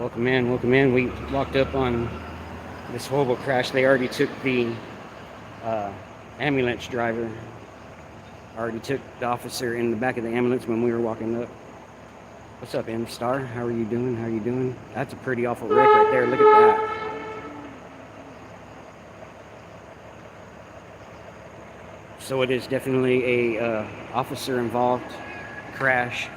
Welcome in, welcome in. We walked up on this horrible crash. They already took the ambulance driver, already took the officer in the back of the ambulance when we were walking up. What's up, M Star? How are you doing? How are you doing? That's a pretty awful wreck right there. Look at that. So it is definitely a officer involved crash.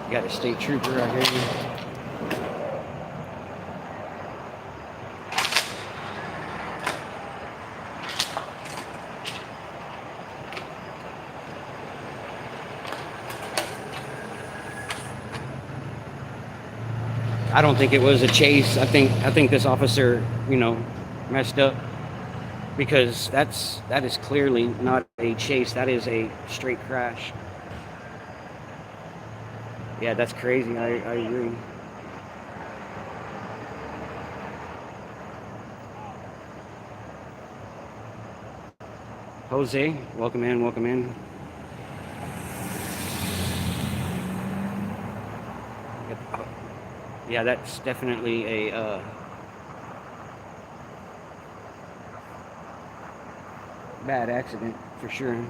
You got a state trooper right here. I don't think it was a chase. I think this officer, messed up, because that is clearly not a chase. That is a straight crash. Yeah, that's crazy. I agree. Jose, welcome in, welcome in. Yeah, that's definitely a bad accident for sure.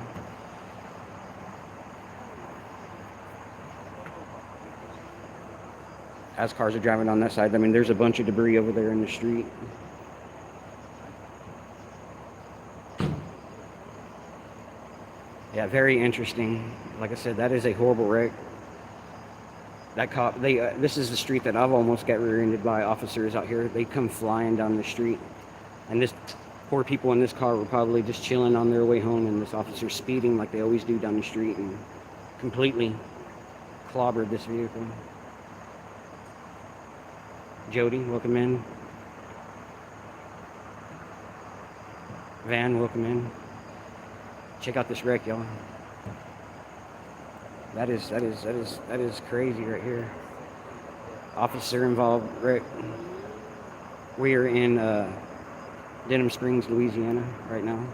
As cars are driving on that side, I mean, there's a bunch of debris over there in the street. Yeah, very interesting. Like I said, that is a horrible wreck. That cop, this is the street that I've almost got rear-ended by officers out here. They come flying down the street, and this poor people in this car were probably just chilling on their way home, and this officer speeding like they always do down the street and completely clobbered this vehicle. Jody, welcome in. Van, welcome in. Check out this wreck, y'all. That is crazy right here. Officer involved wreck. We are in Denham Springs, Louisiana right now.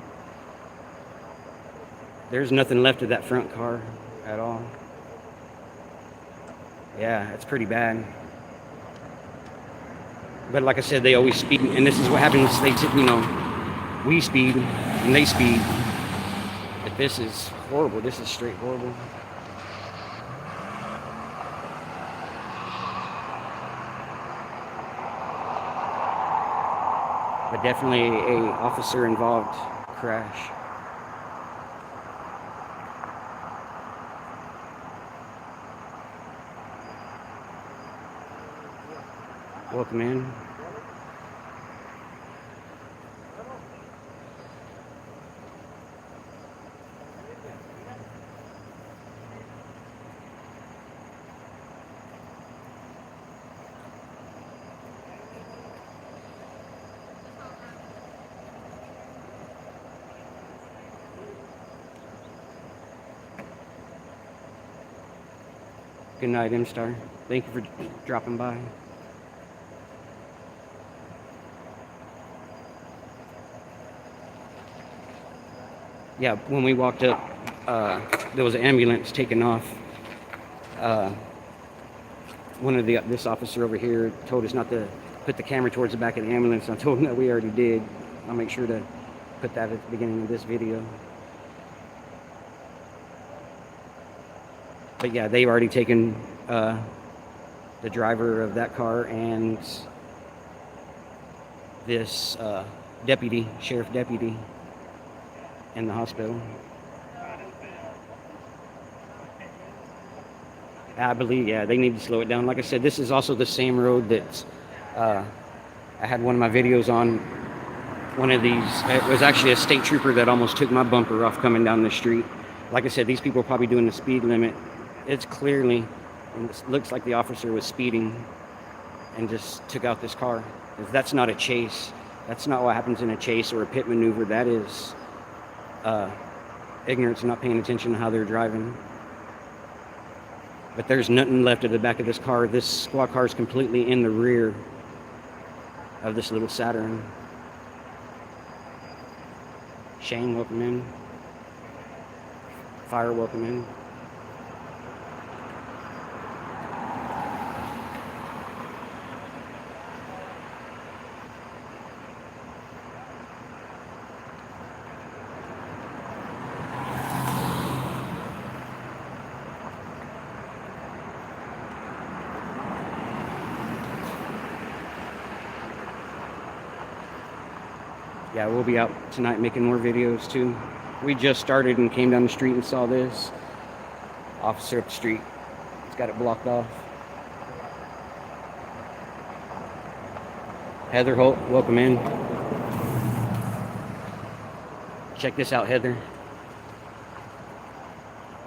There's nothing left of that front car at all. Yeah, it's pretty bad. But like I said, they always speed, and this is what happens. We speed and they speed. But this is horrible. This is straight horrible. But definitely a officer involved crash. Welcome in. Good night, M-Star. Thank you for dropping by. Yeah, when we walked up, there was an ambulance taking off. This officer over here told us not to put the camera towards the back of the ambulance. I told him that we already did. I'll make sure to put that at the beginning of this video. But yeah, they've already taken the driver of that car and this sheriff deputy, in the hospital. I believe, yeah, they need to slow it down. Like I said, this is also the same road that I had one of my videos on. One of these, it was actually a state trooper that almost took my bumper off coming down the street. Like I said, these people are probably doing the speed limit. It's clearly, it looks like the officer was speeding and just took out this car. That's not a chase. That's not what happens in a chase or a pit maneuver. That is ignorance and not paying attention to how they're driving. But there's nothing left of the back of this car. This squad car is completely in the rear of this little Saturn. Shane, welcome in. Fire, welcome in. Yeah, we'll be out tonight making more videos too. We just started and came down the street and saw this. Officer up the street. It's got it blocked off. Heather Holt, welcome in. Check this out, Heather.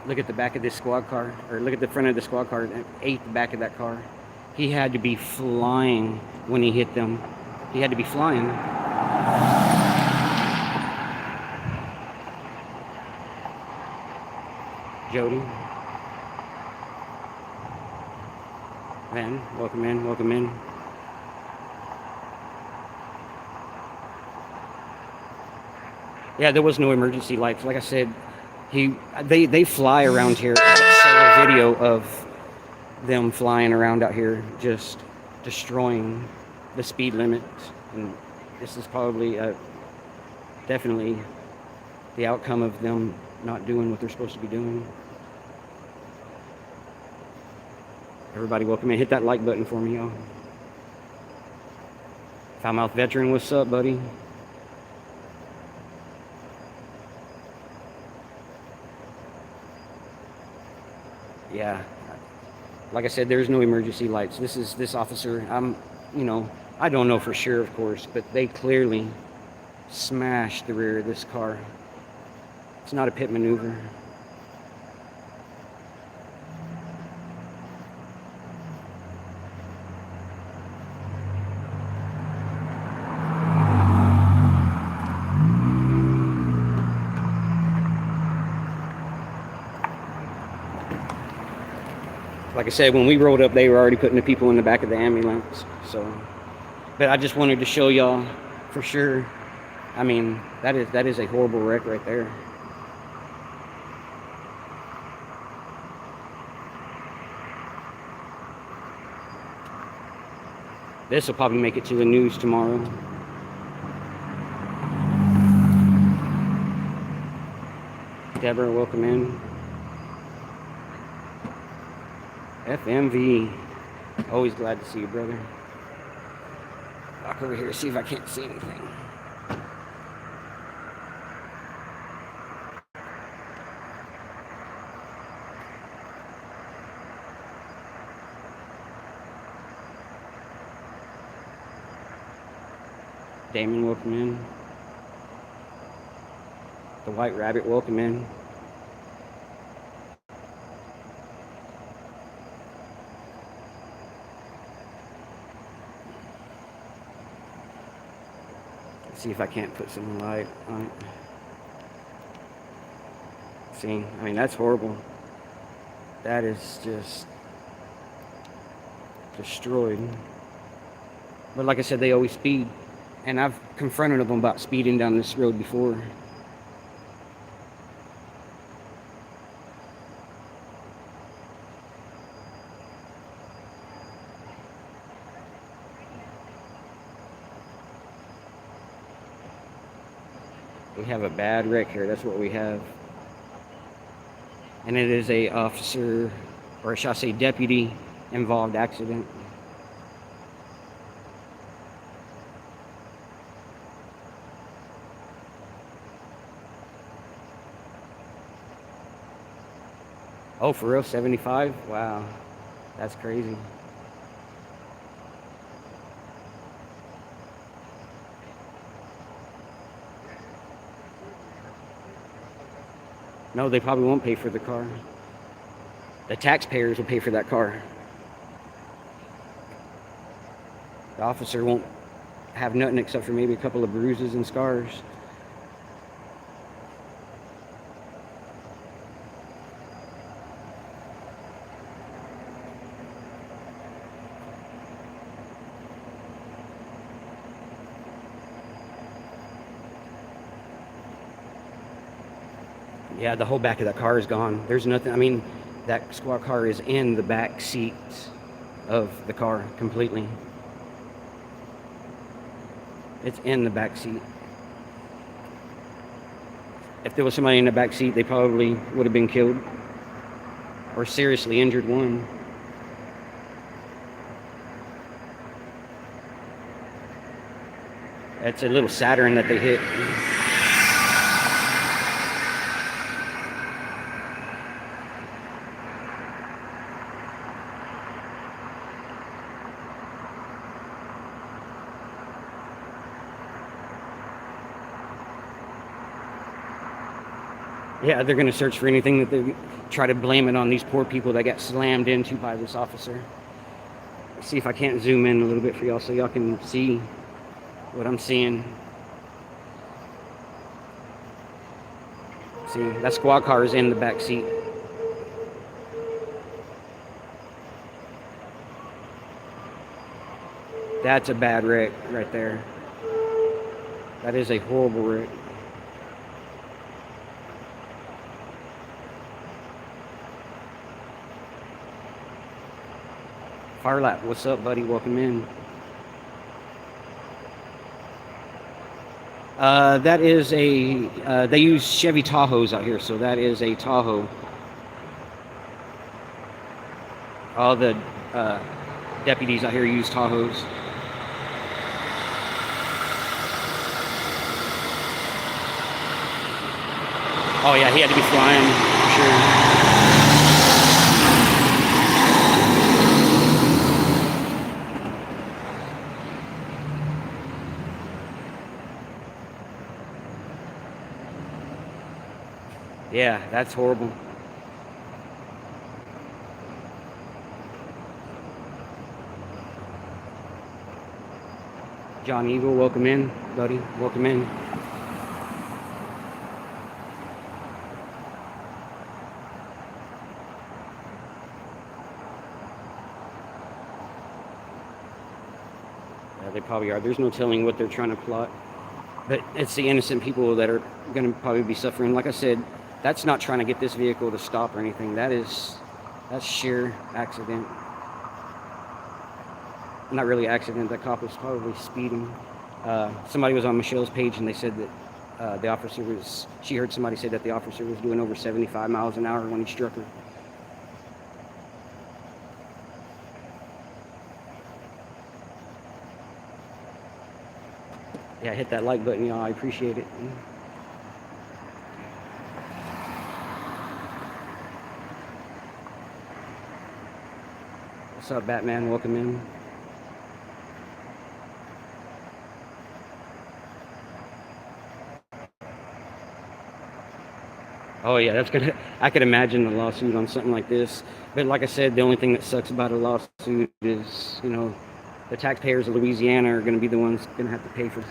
Look at the back of this squad car, or look at the front of the squad car, and ate the back of that car. He had to be flying when he hit them. He had to be flying. Jody. Van, welcome in, welcome in. Yeah, there was no emergency lights. Like I said, they fly around here. I saw a video of them flying around out here, just destroying the speed limit. And this is probably definitely the outcome of them not doing what they're supposed to be doing. Everybody welcome in. Hit that like button for me, y'all. Foulmouth Veteran, what's up, buddy? Yeah, like I said, there's no emergency lights. This officer, I don't know for sure, of course, but they clearly smashed the rear of this car. It's not a pit maneuver. Like I said, when we rolled up, they were already putting the people in the back of the ambulance. So, but I just wanted to show y'all for sure. I mean, that is a horrible wreck right there. This will probably make it to the news tomorrow. Deborah, welcome in. FMV. Always glad to see you, brother. Walk over here, see if I can't see anything. Damon, welcome in. The White Rabbit, welcome in. Let's see if I can't put some light on it. See, I mean, that's horrible. That is just destroyed. But like I said, they always speed. And I've confronted them about speeding down this road before. We have a bad wreck here. That's what we have. And it is a officer, or shall I say deputy, involved accident. Oh, for real? 75? Wow. That's crazy. No, they probably won't pay for the car. The taxpayers will pay for that car. The officer won't have nothing except for maybe a couple of bruises and scars. Yeah, the whole back of that car is gone. There's nothing. I mean, that squad car is in the back seat of the car completely. It's in the back seat. If there was somebody in the back seat, they probably would have been killed or seriously injured one. That's a little Saturn that they hit. Yeah, they're going to search for anything that they try to blame it on these poor people that got slammed into by this officer. Let's see if I can't zoom in a little bit for y'all so y'all can see what I'm seeing. See, that squad car is in the back seat. That's a bad wreck right there. That is a horrible wreck. Firelap, what's up, buddy? Welcome in. That is a, they use Chevy Tahoes out here, so that is a Tahoe. All the deputies out here use Tahoes. Oh yeah, he had to be flying, for sure. Yeah, that's horrible. John Eagle, welcome in, buddy. Welcome in. Yeah, they probably are. There's no telling what they're trying to plot. But it's the innocent people that are going to probably be suffering. Like I said, that's not trying to get this vehicle to stop or anything. That's sheer accident. Not really accident. That cop was probably speeding. Somebody was on Michelle's page and they said that the officer was, she heard somebody say that the officer was doing over 75 miles an hour when he struck her. Yeah, hit that like button, y'all. I appreciate it. What's up, Batman? Welcome in. Oh yeah, that's gonna. I could imagine a lawsuit on something like this. But like I said, the only thing that sucks about a lawsuit is, you know, the taxpayers of Louisiana are going to be the ones going to have to pay for this.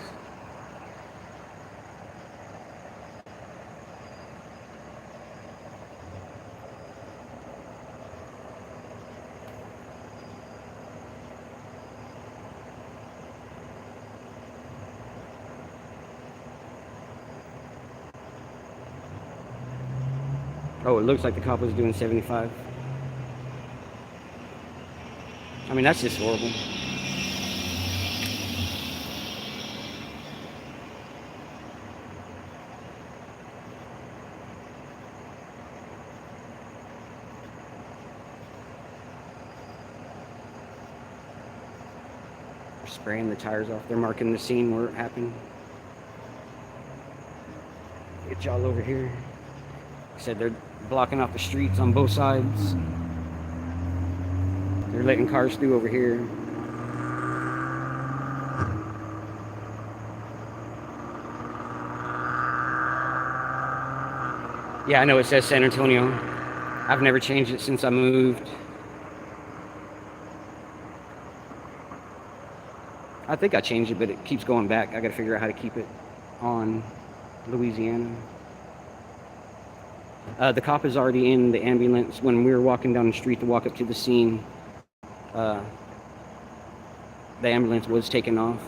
Oh, it looks like the cop was doing 75. I mean, that's just horrible. They're spraying the tires off. They're marking the scene where it happened. Get y'all over here. Like I said, they're blocking off the streets on both sides. They're letting cars through over here. Yeah, I know it says San Antonio. I've never changed it since I moved. I think I changed it, but it keeps going back. I gotta figure out how to keep it on Louisiana. The cop is already in the ambulance. When we were walking down the street to walk up to the scene, the ambulance was taken off.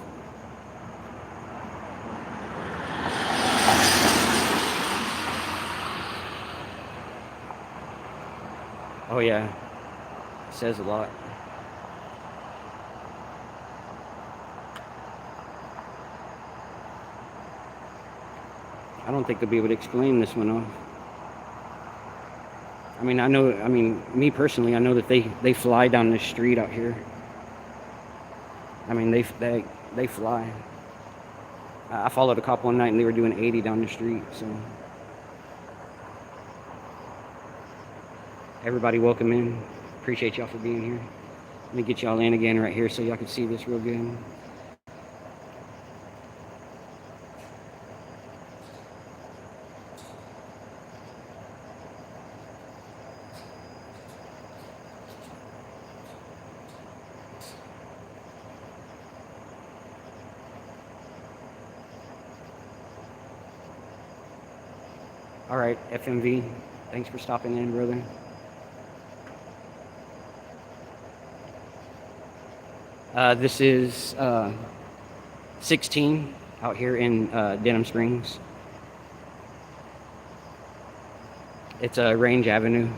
Oh yeah, it says a lot. I don't think they'll be able to explain this one off. I mean, me personally, I know that they fly down this street out here. I mean, they fly. I followed a cop one night and they were doing 80 down the street. So everybody, welcome in. Appreciate y'all for being here. Let me get y'all in again right here so y'all can see this real good. All right, FMV, thanks for stopping in, brother. This is 16 out here in Denham Springs. It's Range Avenue.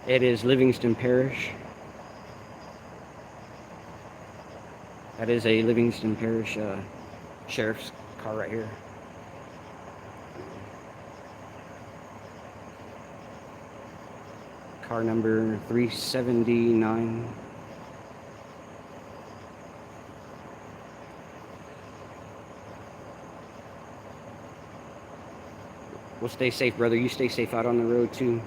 It is Livingston Parish. That is a Livingston Parish sheriff's car right here. Car number 379. Well, stay safe, brother. You stay safe out on the road, too.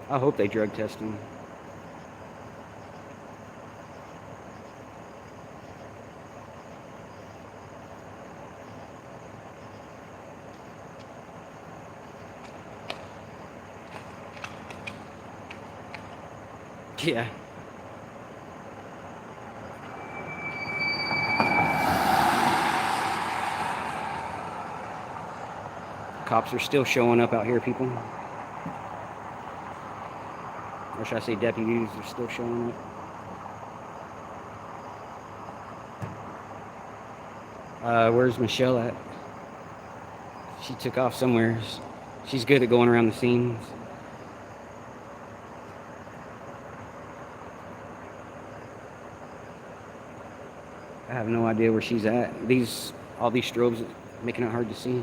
I hope they drug test him. Yeah. Cops are still showing up out here, people. Or should I say deputies are still showing up. Where's Michelle at? She took off somewhere. She's good at going around the scenes. I have no idea where she's at. All these strobes making it hard to see.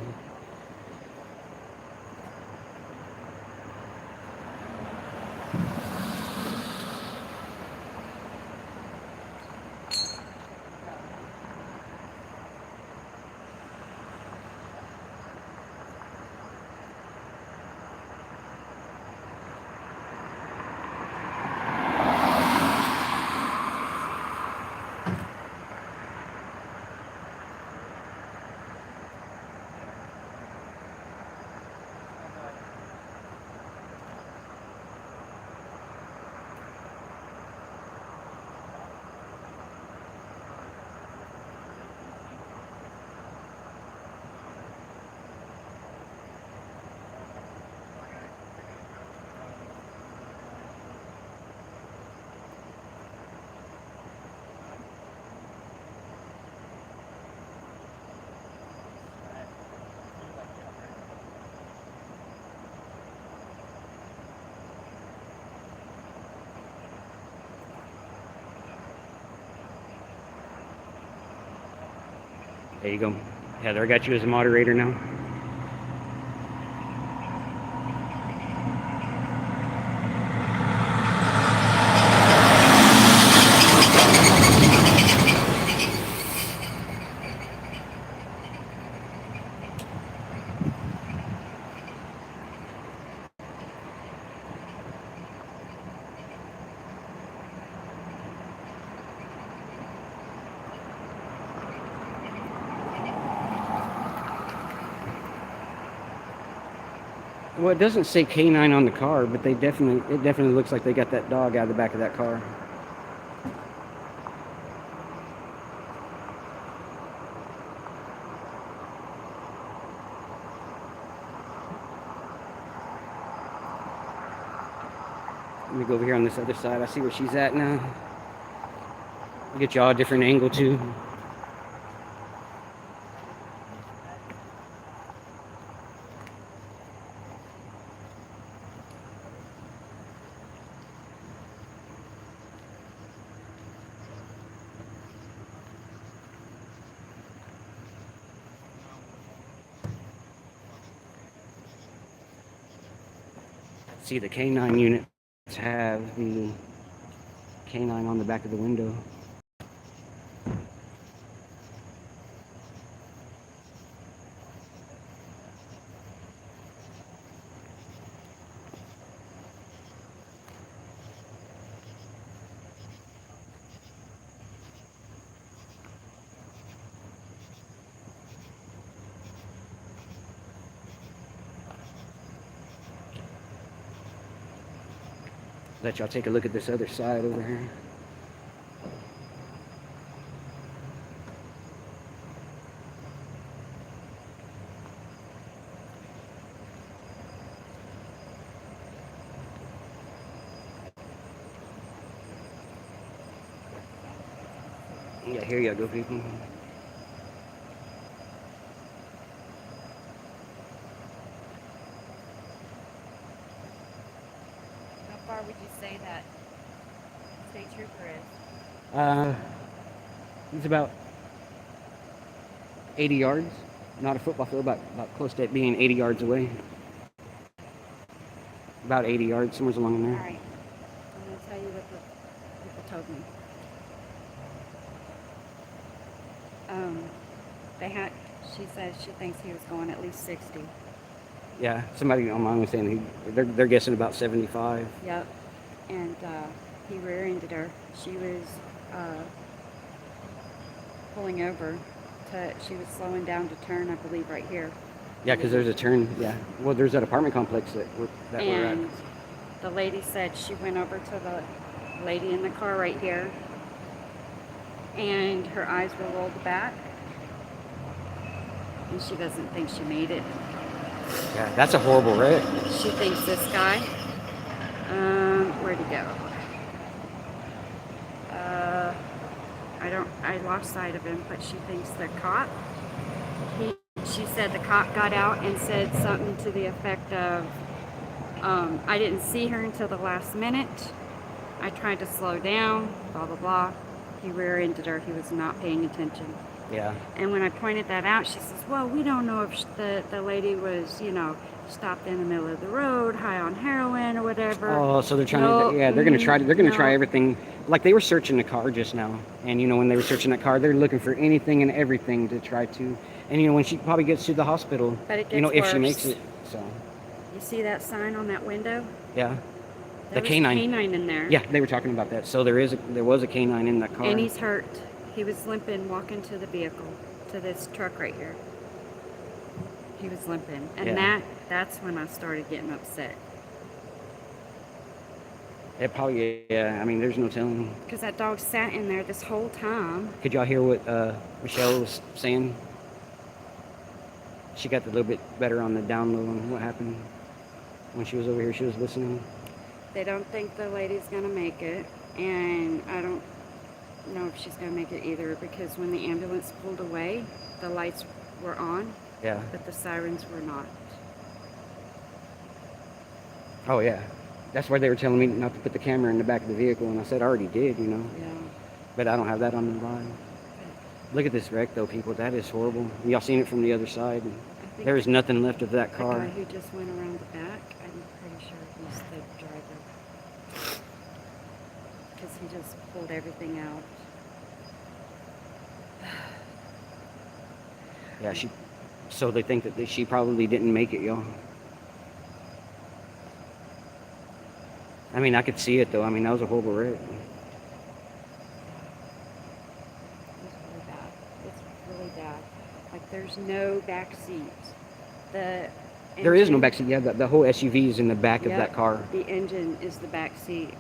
There you go. Heather, I got you as a moderator now. Well, it doesn't say canine on the car, but it definitely looks like they got that dog out of the back of that car. Let me go over here on this other side. I see where she's at now. I'll get y'all a different angle too. See, the canine units have the canine on the back of the window. Let y'all take a look at this other side over here. Yeah, here y'all go, people. How far would you say that state trooper is? He's about 80 yards. Not a football field, about close to it being 80 yards away. About 80 yards, somewhere along in there. All right. I'm going to tell you what the people told me. She says she thinks he was going at least 60. Yeah, somebody online was saying they're guessing about 75. Yep. And he rear-ended her. She was pulling over. She was slowing down to turn, I believe, right here. Yeah, because there's a turn. Yeah. Well, there's that apartment complex that we're at. And the lady said she went over to the lady in the car right here, and her eyes were rolled back, and she doesn't think she made it. Yeah, that's a horrible wreck. She thinks this guy, where'd he go? I lost sight of him, but she thinks the cop, she said the cop got out and said something to the effect of, I didn't see her until the last minute. I tried to slow down, blah, blah, blah. He rear-ended her. He was not paying attention. Yeah. And when I pointed that out, she says, well, we don't know if the lady was, stopped in the middle of the road, high on heroin or whatever. Oh, so they're trying to, yeah, they're going to try everything. Like they were searching the car just now. And, when they were searching that car, they're looking for anything and everything to try to, and, when she probably gets to the hospital, but it gets if worse. she makes it, so. You see that sign on that window? Yeah. There was canine. A canine in there. Yeah, they were talking about that. So there was a canine in that car. And he's hurt. He was limping, walking to the vehicle, to this truck right here. He was limping. And that's when I started getting upset. It probably, yeah, I mean, there's no telling. Because that dog sat in there this whole time. Could y'all hear what Michelle was saying? She got a little bit better on the down low on what happened when she was over here. She was listening. They don't think the lady's going to make it. And I don't know if she's going to make it either, because when the ambulance pulled away, the lights were on. Yeah. But the sirens were not. Oh, yeah. That's why they were telling me not to put the camera in the back of the vehicle, and I said I already did, Yeah. But I don't have that on the line. Look at this wreck, though, people. That is horrible. Y'all seen it from the other side? There is nothing left of that car. The guy who just went around the back, I'm pretty sure he's the driver. Because he just pulled everything out. Yeah, so they think that she probably didn't make it, y'all. I mean, I could see it, though. I mean, that was a horrible wreck. It's really bad. It's really bad. Like, there's no back seat. There is no back seat. Yeah, the whole SUV is in the back of that car. The engine is the back seat.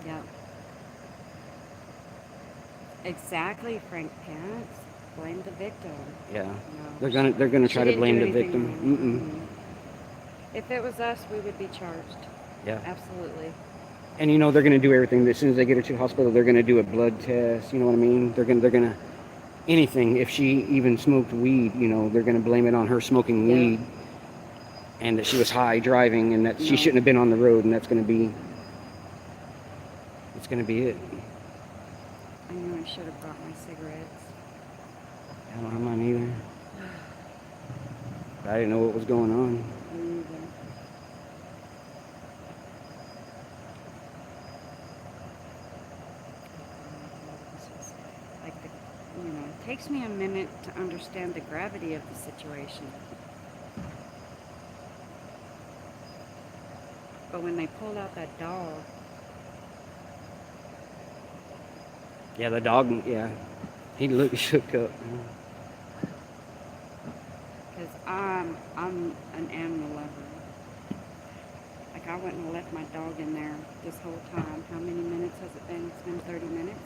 Yep. Exactly, Frank. Parents blame the victim. Yeah. No, They're gonna try to blame the victim. If it was us, we would be charged. Yeah. Absolutely. And they're gonna do everything. As soon as they get her to the hospital, they're gonna do a blood test. You know what I mean? They're gonna anything. If she even smoked weed, they're gonna blame it on her smoking weed. and that she was high driving, and that she No. shouldn't have been on the road, and it's going to be it. I knew I should have brought my cigarettes. I don't have mine either. I didn't know what was going on. Me either. Like it takes me a minute to understand the gravity of the situation. But when they pulled out that dog, Yeah, the dog, yeah, he looked shook up. because I'm an animal lover. Like, I wouldn't have left my dog in there this whole time. How many minutes has it been? It's been 30 minutes.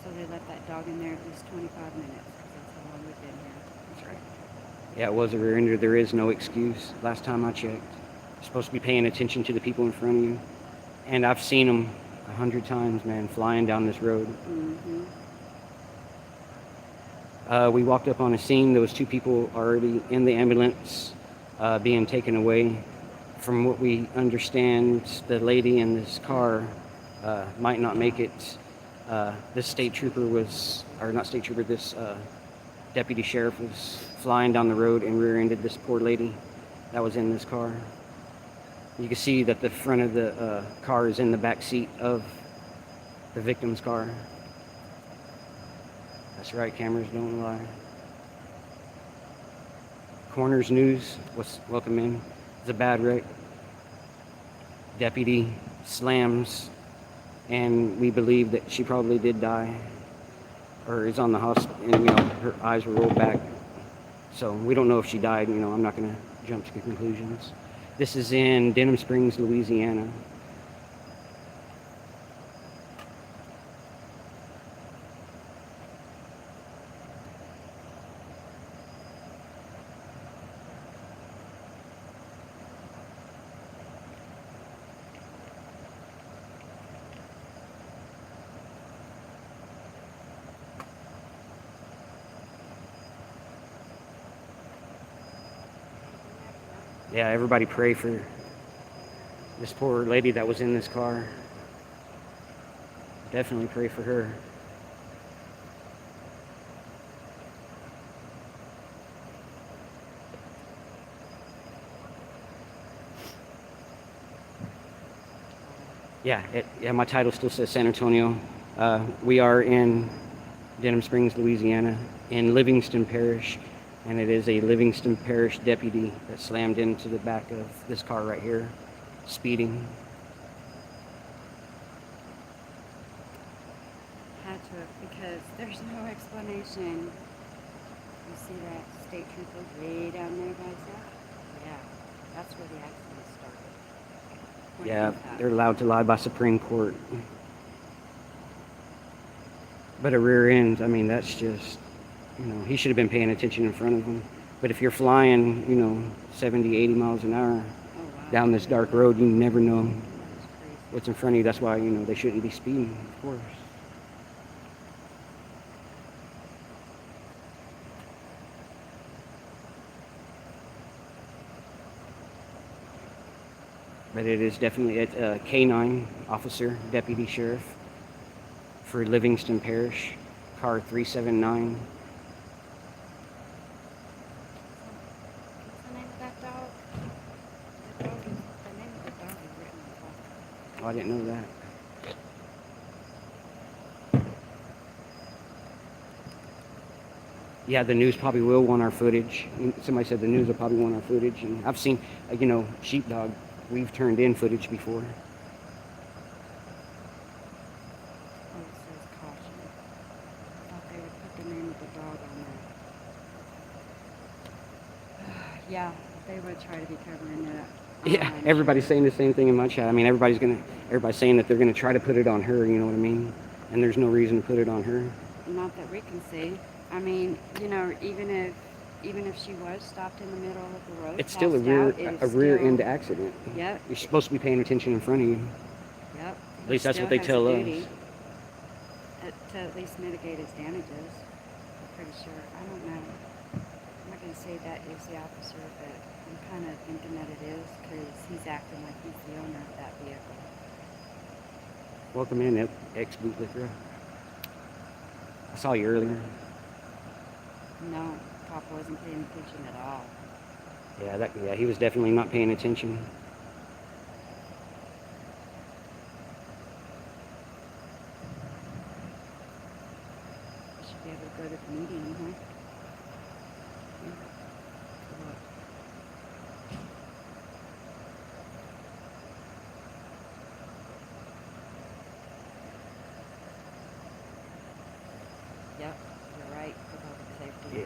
So they left that dog in there at least 25 minutes. 'Cause that's how long we've been here. That's right. Yeah, it was a rear ender. There is no excuse. Last time I checked, you're supposed to be paying attention to the people in front of you. And I've seen them 100 times, man, flying down this road. Mm-hmm. We walked up on a scene. There was 2 people already in the ambulance being taken away. From what we understand, the lady in this car might not make it. This state trooper was, or not state trooper, this deputy sheriff was flying down the road and rear-ended this poor lady that was in this car. You can see that the front of the car is in the back seat of the victim's car. That's right, cameras don't lie. Coroner's news, welcome in. It's a bad wreck. Deputy slams, and we believe that she probably did die, or is on the hospital, and her eyes were rolled back. So we don't know if she died. I'm not going to jump to conclusions. This is in Denham Springs, Louisiana. Yeah, everybody pray for this poor lady that was in this car. Definitely pray for her. Yeah, my title still says San Antonio. We are in Denham Springs, Louisiana, in Livingston Parish, and it is a Livingston Parish deputy that slammed into the back of this car right here, speeding. Had to have, because there's no explanation. You see that state trooper way down there by itself? Yeah, that's where the accident started. What Yeah, do you think? they're allowed to lie by Supreme Court. But a rear end, that's just, he should have been paying attention in front of him. But if you're flying, 70, 80 miles an hour Oh, wow. down this dark road, you never know That is crazy. what's in front of you. That's why, they shouldn't be speeding, of course. But it is definitely a canine officer, deputy sheriff for Livingston Parish, car 379. What's the name of that dog? The name of the dog is written on the top. Oh, I didn't know that. Yeah, the news probably will want our footage. Somebody said the news will probably want our footage. And I've seen, sheepdog, we've turned in footage before. Oh, it says caution. I thought they would put the name of the dog on there. Yeah, they would try to be covering it up. Yeah, everybody's saying the same thing in my chat. Everybody's saying that they're gonna try to put it on her, you know what I mean? And there's no reason to put it on her. Not that we can see. Even if she was stopped in the middle of the road, It's still a passed rear out, it is end still- accident. Yep. You're supposed to be paying attention in front of you. Yep. At least that's Still what they has tell a us. duty to at least mitigate his damages. I'm pretty sure. I don't know. I'm not going to say that is the officer, but I'm kind of thinking that it is because he's acting like he's the owner of that vehicle. Welcome in, ex-bootlicker. I saw you earlier. No, cop wasn't paying attention at all. Yeah, he was definitely not paying attention. I should be able to go to the meeting, huh? Look. Yep, you're right, for public safety.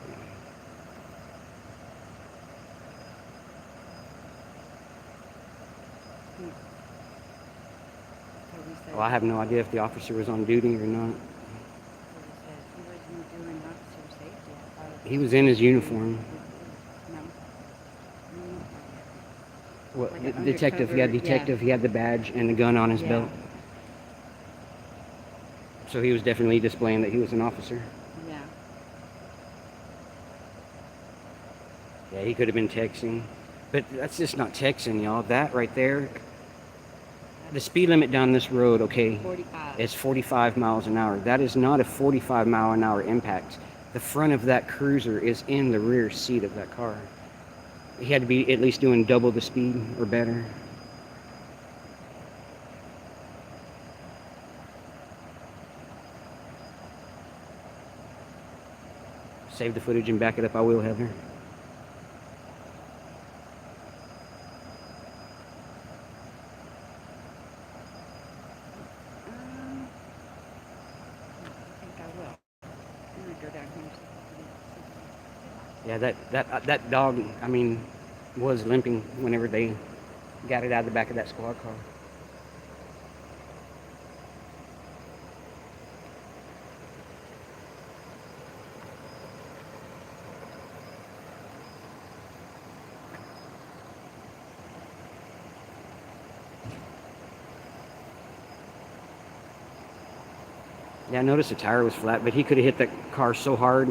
Yeah. Toby said, Well, I have no idea if the officer was on duty or not. Toby said he wasn't doing officer safety. I thought He was in his uniform. No. Well, Like the an detective, undercover, yeah. he had the badge and the gun on his Yeah. belt. So he was definitely displaying that he was an officer. Yeah. Yeah, he could have been texting. But that's just not texting, y'all. That right there, the speed limit down this road, okay, 45. is 45 miles an hour. That is not a 45-mile-an-hour impact. The front of that cruiser is in the rear seat of that car. He had to be at least doing double the speed or better. Save the footage and back it up. I will, Heather. I think I will. I'm gonna go down here. Yeah, that dog, I mean, was limping whenever they got it out of the back of that squad car. Yeah, I noticed the tire was flat, but he could have hit that car so hard.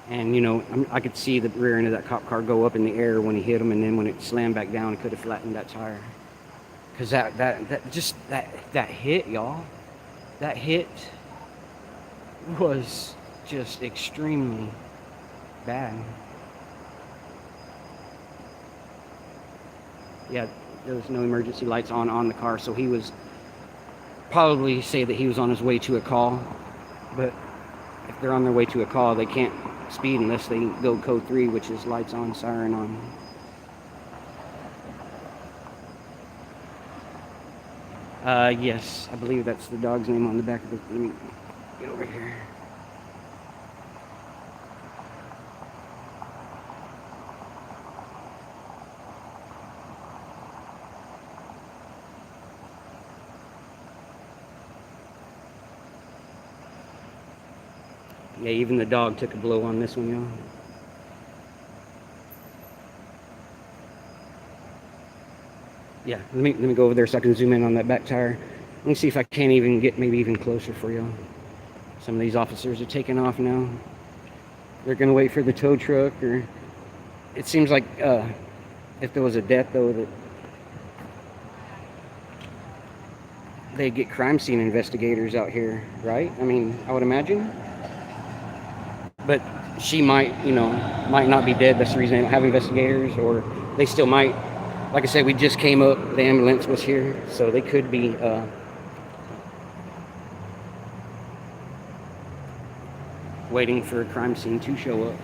And, you know, I could see the rear end of that cop car go up in the air when he hit him, and then when it slammed back down, it could have flattened that tire. Because that hit, y'all, that hit was just extremely bad. Yeah, there was no emergency lights on the car, so he was probably say that he was on his way to a call. But if they're on their way to a call, they can't speed unless they go code 3, which is lights on, siren on. Yes, I believe that's the dog's name on the back of the. Let me get over here. Yeah, even the dog took a blow on this one, y'all. Yeah, let me go over there so I can zoom in on that back tire. Let me see if I can't even get maybe even closer for y'all. Some of these officers are taking off now. They're gonna wait for the tow truck, or it seems like if there was a death though, that they get crime scene investigators out here, right? I mean, I would imagine. But she might, you know, might not be dead. That's the reason they don't have investigators, or they still might. Like I said, we just came up. The ambulance was here, so they could be waiting for a crime scene to show up.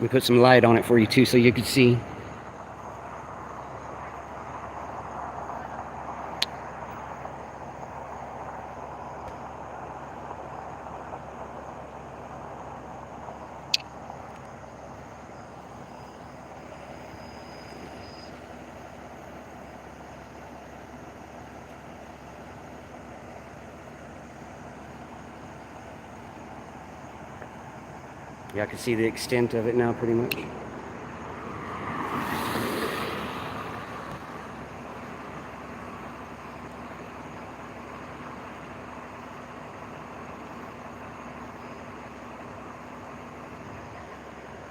We put some light on it for you too, so you could see. Yeah, I can see the extent of it now pretty much.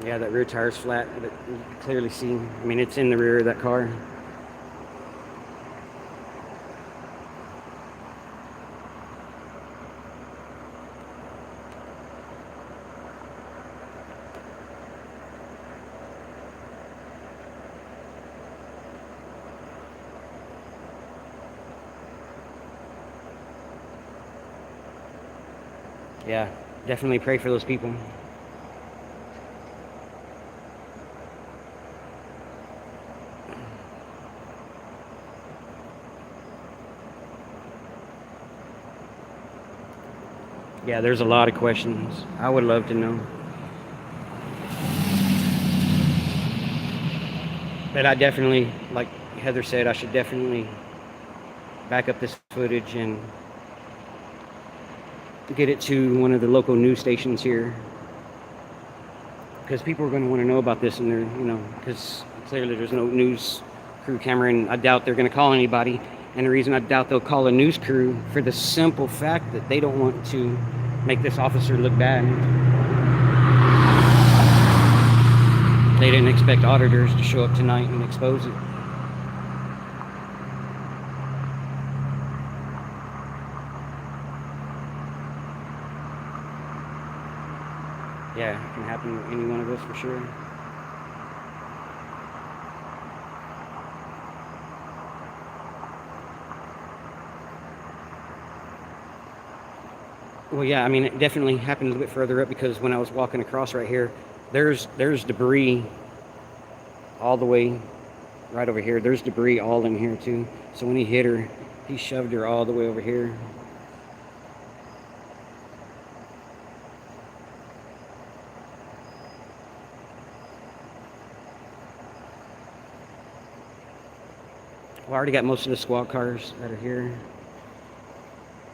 Yeah, that rear tire's flat, but you can clearly see, I mean, it's in the rear of that car. Yeah, definitely pray for those people. Yeah, there's a lot of questions. I would love to know. But I definitely, like Heather said, I should definitely back up this footage and get it to one of the local news stations here. Because people are going to want to know about this, and they're, because clearly there's no news crew camera, and I doubt they're going to call anybody. And the reason I doubt they'll call a news crew for the simple fact that they don't want to make this officer look bad. They didn't expect auditors to show up tonight and expose it. Yeah, it can happen to any one of us for sure. Well, yeah, I mean, it definitely happened a little bit further up because when I was walking across right here, there's debris all the way right over here. There's debris all in here too. So when he hit her, he shoved her all the way over here. Well, I already got most of the squad cars that are here.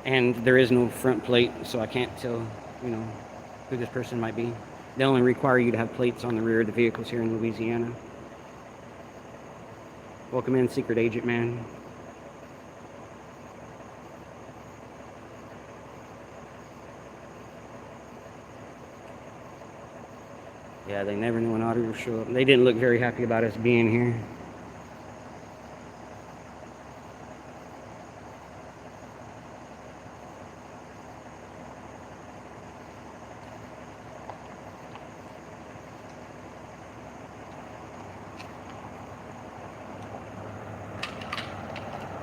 And there is no front plate, so I can't tell, who this person might be. They only require you to have plates on the rear of the vehicles here in Louisiana. Welcome in, secret agent man. Yeah, they never knew an auditor would show up. They didn't look very happy about us being here.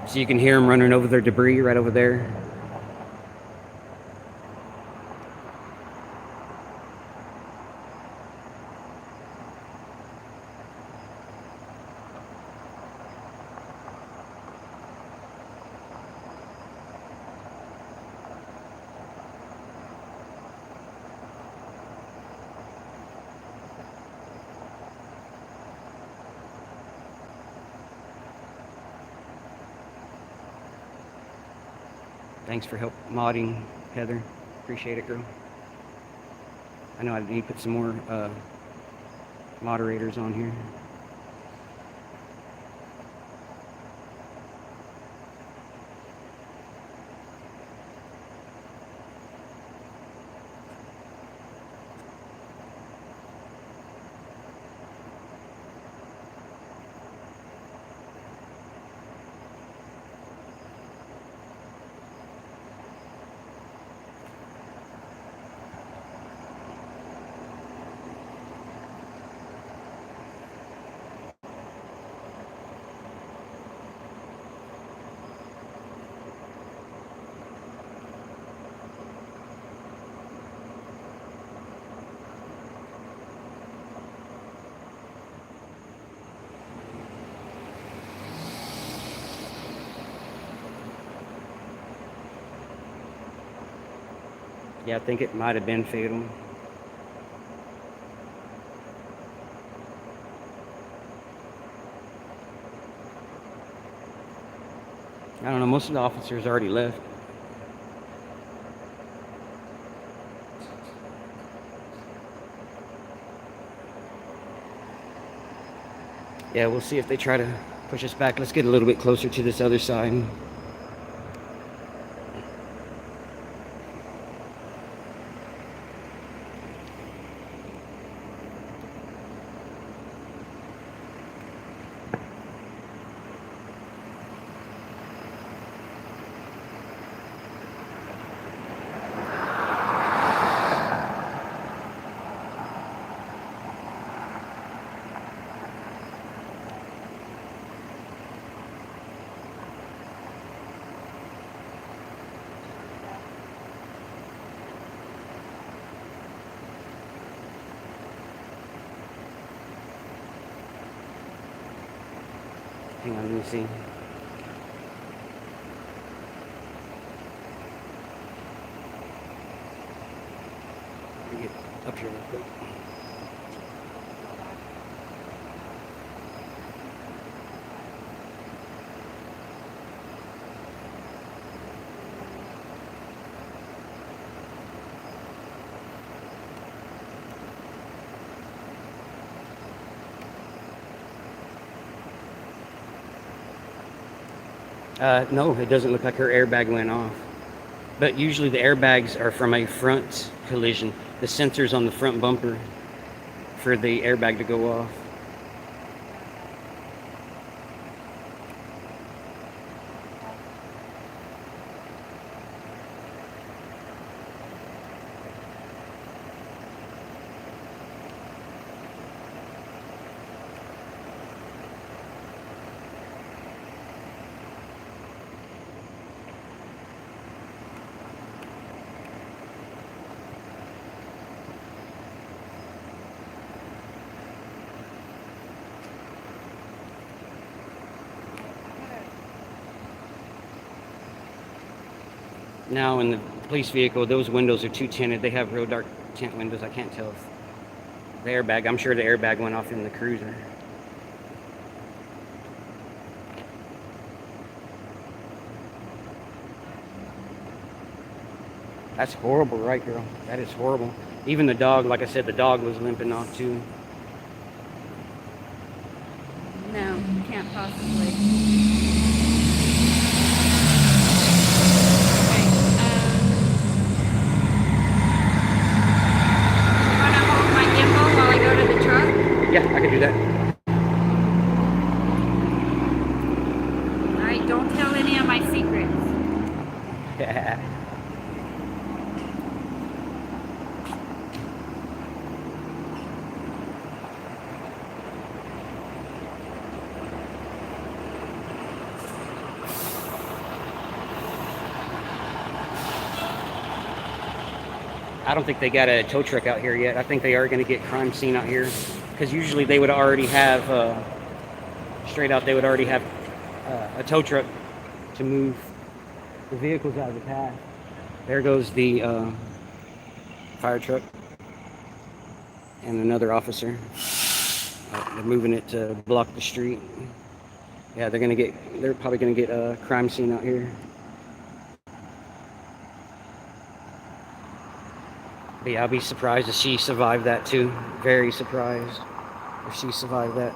So you can hear them running over their debris right over there. Thanks for help modding, Heather. Appreciate it, girl. I know I need to put some more moderators on here. Yeah, I think it might have been fatal. I don't know, most of the officers already left. Yeah, we'll see if they try to push us back. Let's get a little bit closer to this other side. Hang on, let me see. Let me get up here real quick. No, it doesn't look like her airbag went off. But usually the airbags are from a front collision. The sensor's on the front bumper for the airbag to go off. Now in the police vehicle, those windows are too tinted. They have real dark tint windows. I can't tell if the airbag, I'm sure the airbag went off in the cruiser. That's horrible, right, girl? That is horrible. Even the dog, like I said, the dog was limping off too. No, can't possibly. Okay, you want to hold my gimbal while I go to the truck? Yeah, I can do that. All right, don't tell any of my secrets. Yeah. I don't think they got a tow truck out here yet. I think they are going to get crime scene out here, because usually they would already have, straight out, they would already have a tow truck to move the vehicles out of the path. There goes the fire truck and another officer. They're moving it to block the street. Yeah, they're probably going to get a crime scene out here. But yeah, I'll be surprised if she survived that too. Very surprised if she survived that.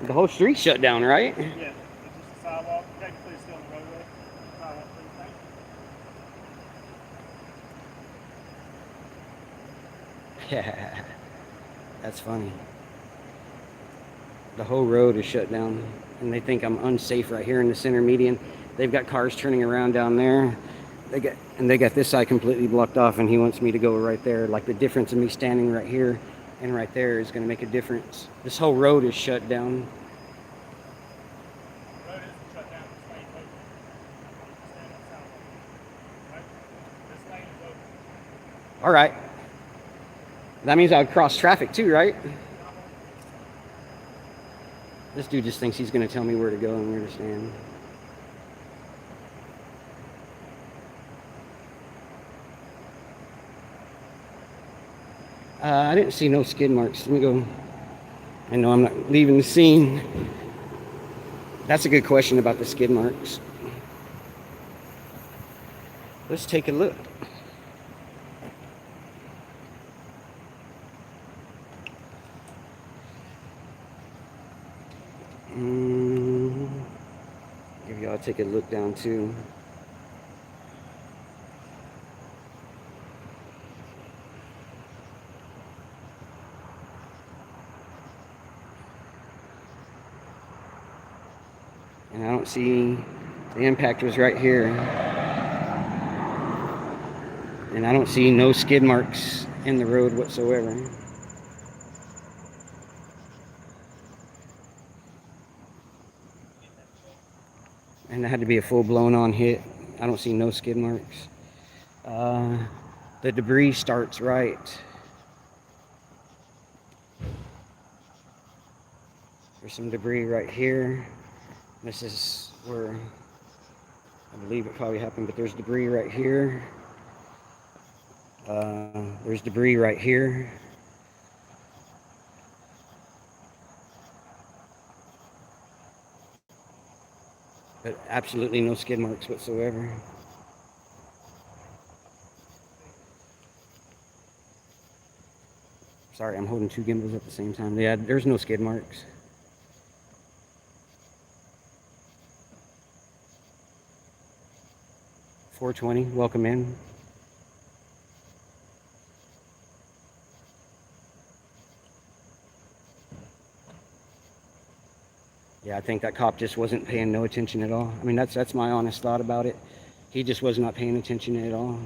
The whole street shut down, right? Yeah, it's just a sidewalk. Technically, it's still on the roadway. Sidewalk, please, thank you. Yeah, that's funny. The whole road is shut down, and they think I'm unsafe right here in the center median. They've got cars turning around down there. They got this side completely blocked off, and he wants me to go right there. Like, the difference in me standing right here and right there is going to make a difference. This whole road is shut down. The road isn't shut down, it's staying open. All right. That means I would cross traffic too, right? This dude just thinks he's going to tell me where to go and where to stand. I didn't see no skid marks. Let me go. I know I'm not leaving the scene. That's a good question about the skid marks. Let's take a look. Give y'all take a look down too. And I don't see, the impact was right here. And I don't see no skid marks in the road whatsoever. And that had to be a full-blown on hit. I don't see no skid marks. The debris starts right. There's some debris right here. This is where I believe it probably happened, but there's debris right here. There's debris right here. But absolutely no skid marks whatsoever. Sorry, I'm holding two gimbals at the same time. Yeah, there's no skid marks. $420, welcome in. Yeah, I think that cop just wasn't paying no attention at all. I mean, that's my honest thought about it. He just was not paying attention at all.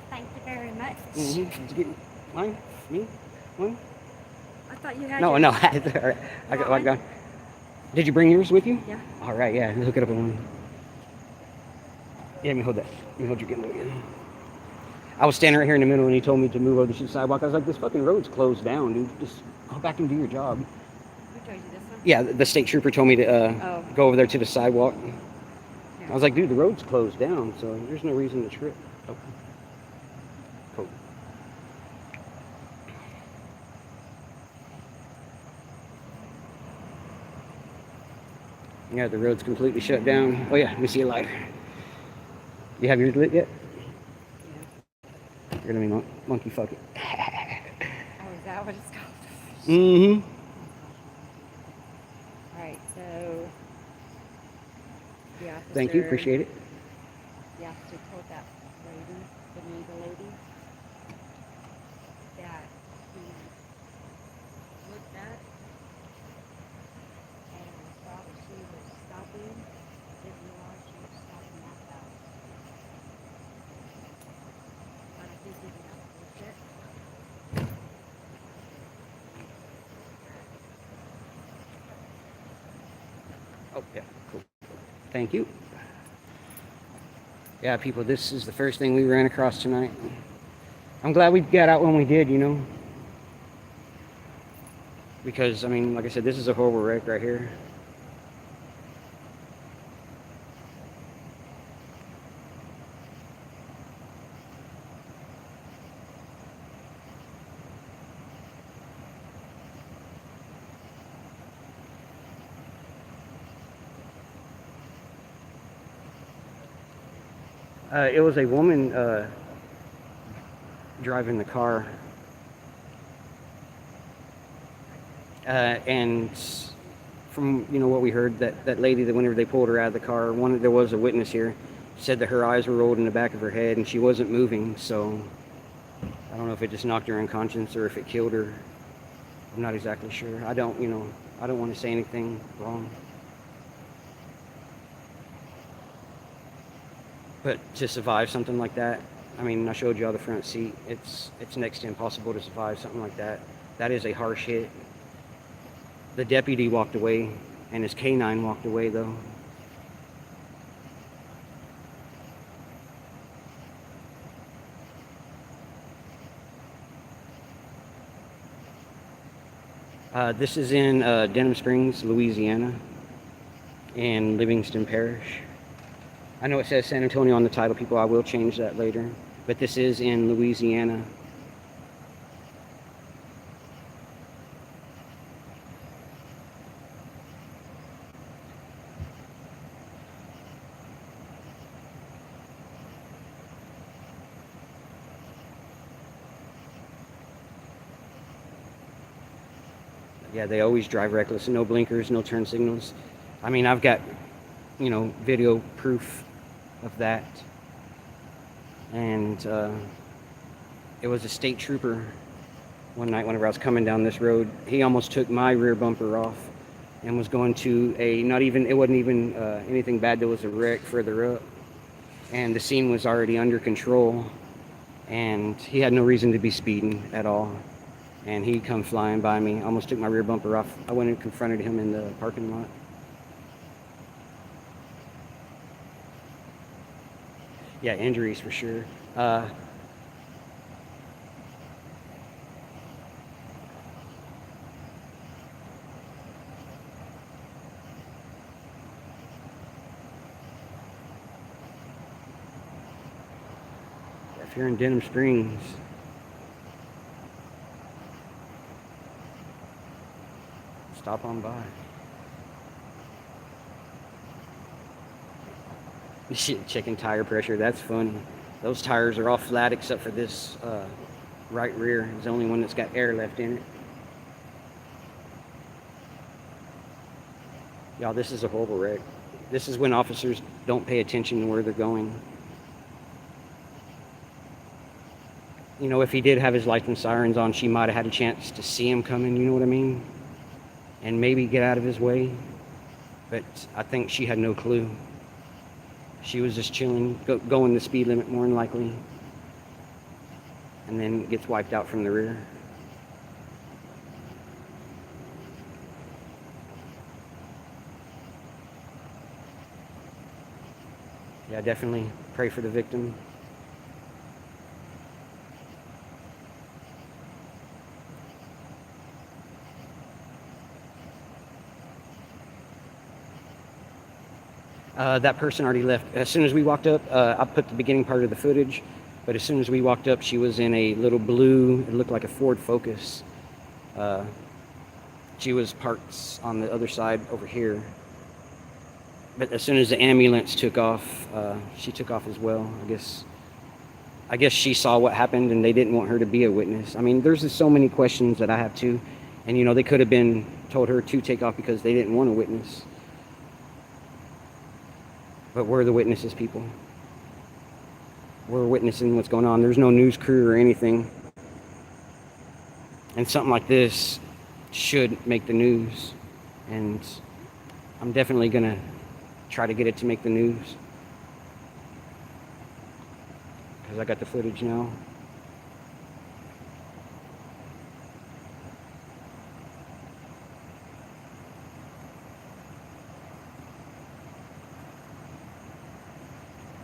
Thank you very much. Did you get mine? Me? One? I thought you had No, yours. no. All right. I got. Did you bring yours with you? Yeah. All right, yeah. Look it up on one. Yeah, let me hold that. Let me hold your gimbal again. I was standing right here in the middle and he told me to move over to the sidewalk. I was like, this fucking road's closed down, dude. Just go back and do your job. Who told you this one? Yeah, the state trooper told me to go over there to the sidewalk. Yeah. I was like, dude, the road's closed down, so there's no reason to trip. Okay. Cool. Yeah, the road's completely shut down. Oh yeah, let me see your lighter. You have yours lit yet? Yeah. You're gonna be monkey fuck it. Oh, is that what it's called? Mm-hmm. Alright, so the officer, Thank you, appreciate it. the officer told that lady, the neighbor lady, that he looked at and saw that she was stopping, didn't realize she was stopping that fast. But I think he did have to look at. Oh, yeah, cool. Thank you. Yeah, people, this is the first thing we ran across tonight. I'm glad we got out when we did, you know. Because, I mean, like I said, this is a horrible wreck right here. It was a woman driving the car. And from what we heard, that lady, that whenever they pulled her out of the car, there was a witness here, said that her eyes were rolled in the back of her head and she wasn't moving. So I don't know if it just knocked her unconscious or if it killed her. I'm not exactly sure. I don't want to say anything wrong. But to survive something like that, I mean, I showed you all the front seat. It's next to impossible to survive something like that. That is a harsh hit. The deputy walked away, and his canine walked away, though. This is in Denham Springs, Louisiana, in Livingston Parish. I know it says San Antonio on the title, people. I will change that later. But this is in Louisiana. Yeah, they always drive reckless. No blinkers, no turn signals. I mean, I've got, video proof of that. And it was a state trooper one night whenever I was coming down this road. He almost took my rear bumper off and was going to it wasn't even anything bad. There was a wreck further up. And the scene was already under control. And he had no reason to be speeding at all. And he come flying by me, almost took my rear bumper off. I went and confronted him in the parking lot. Yeah, injuries for sure. If you're in Denham Springs, stop on by. Shit, checking tire pressure, that's funny. Those tires are all flat except for this right rear. It's the only one that's got air left in it. Y'all, this is a horrible wreck. This is when officers don't pay attention to where they're going. If he did have his lights sirens on, she might have had a chance to see him coming, you know what I mean? And maybe get out of his way. But I think she had no clue. She was just chilling, going the speed limit more than likely, and then gets wiped out from the rear. Yeah, definitely pray for the victim. That person already left. As soon as we walked up, I put the beginning part of the footage, but as soon as we walked up, she was in a little blue, it looked like a Ford Focus. She was parked on the other side over here. But as soon as the ambulance took off, she took off as well. I guess she saw what happened and they didn't want her to be a witness. I mean, there's just so many questions that I have too. And they could have told her to take off because they didn't want a witness. But we're the witnesses, people. We're witnessing what's going on. There's no news crew or anything. And something like this should make the news. And I'm definitely going to try to get it to make the news. Because I got the footage now.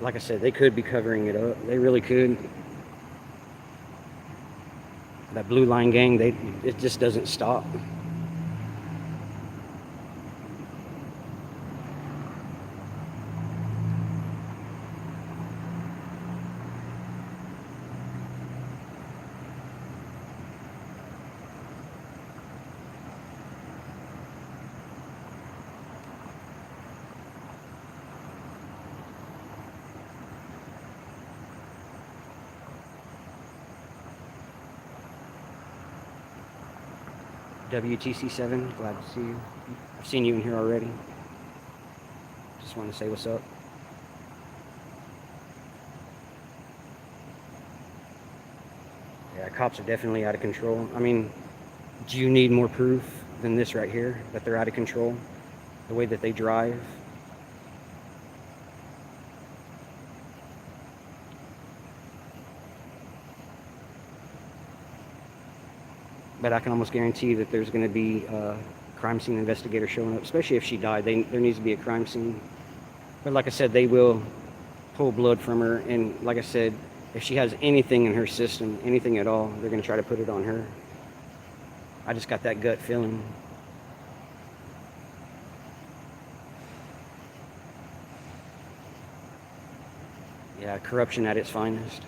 Like I said, they could be covering it up. They really could. That Blue Line gang, it just doesn't stop. WTC7, glad to see you. I've seen you in here already. Just want to say what's up. Yeah, cops are definitely out of control. I mean, do you need more proof than this right here, that they're out of control? The way that they drive. But I can almost guarantee that there's going to be a crime scene investigator showing up, especially if she died. There needs to be a crime scene. But like I said, they will pull blood from her. And like I said, if she has anything in her system, anything at all, they're going to try to put it on her. I just got that gut feeling. Yeah, corruption at its finest.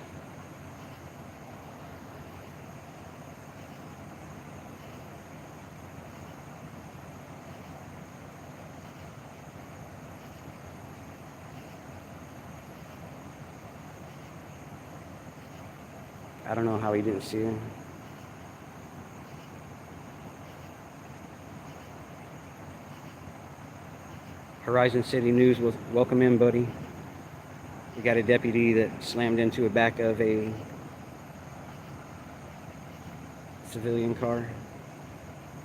I don't know how he didn't see her. Horizon City News will welcome in, buddy. We got a deputy that slammed into the back of a civilian car.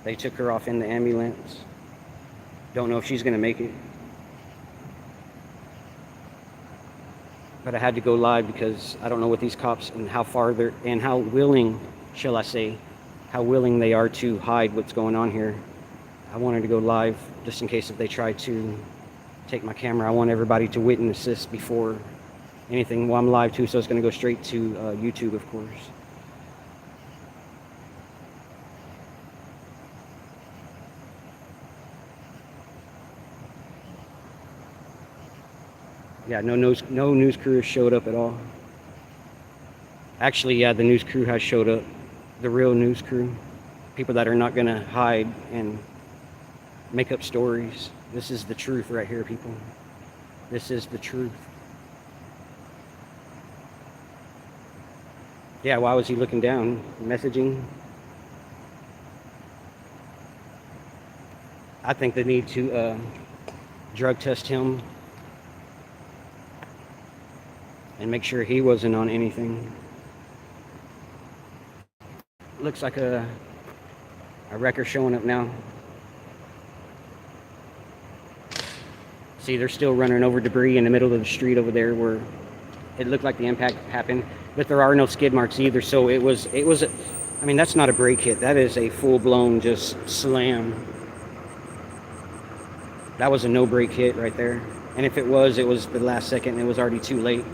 They took her off in the ambulance. Don't know if she's going to make it. But I had to go live because I don't know what these cops and how far they're, and how willing, shall I say, how willing they are to hide what's going on here. I wanted to go live just in case if they try to take my camera. I want everybody to witness this before anything. Well, I'm live too, so it's going to go straight to YouTube, of course. Yeah, no news crew has showed up at all. Actually, yeah, the news crew has showed up. The real news crew. People that are not going to hide and make up stories. This is the truth right here, people. This is the truth. Yeah, why was he looking down? Messaging? I think they need to drug test him and make sure he wasn't on anything. Looks like a wrecker showing up now. See, they're still running over debris in the middle of the street over there where it looked like the impact happened, but there are no skid marks either. So it was I mean, that's not a brake hit. That is a full-blown just slam. That was a no brake hit right there. And if it was the last second and it was already too late.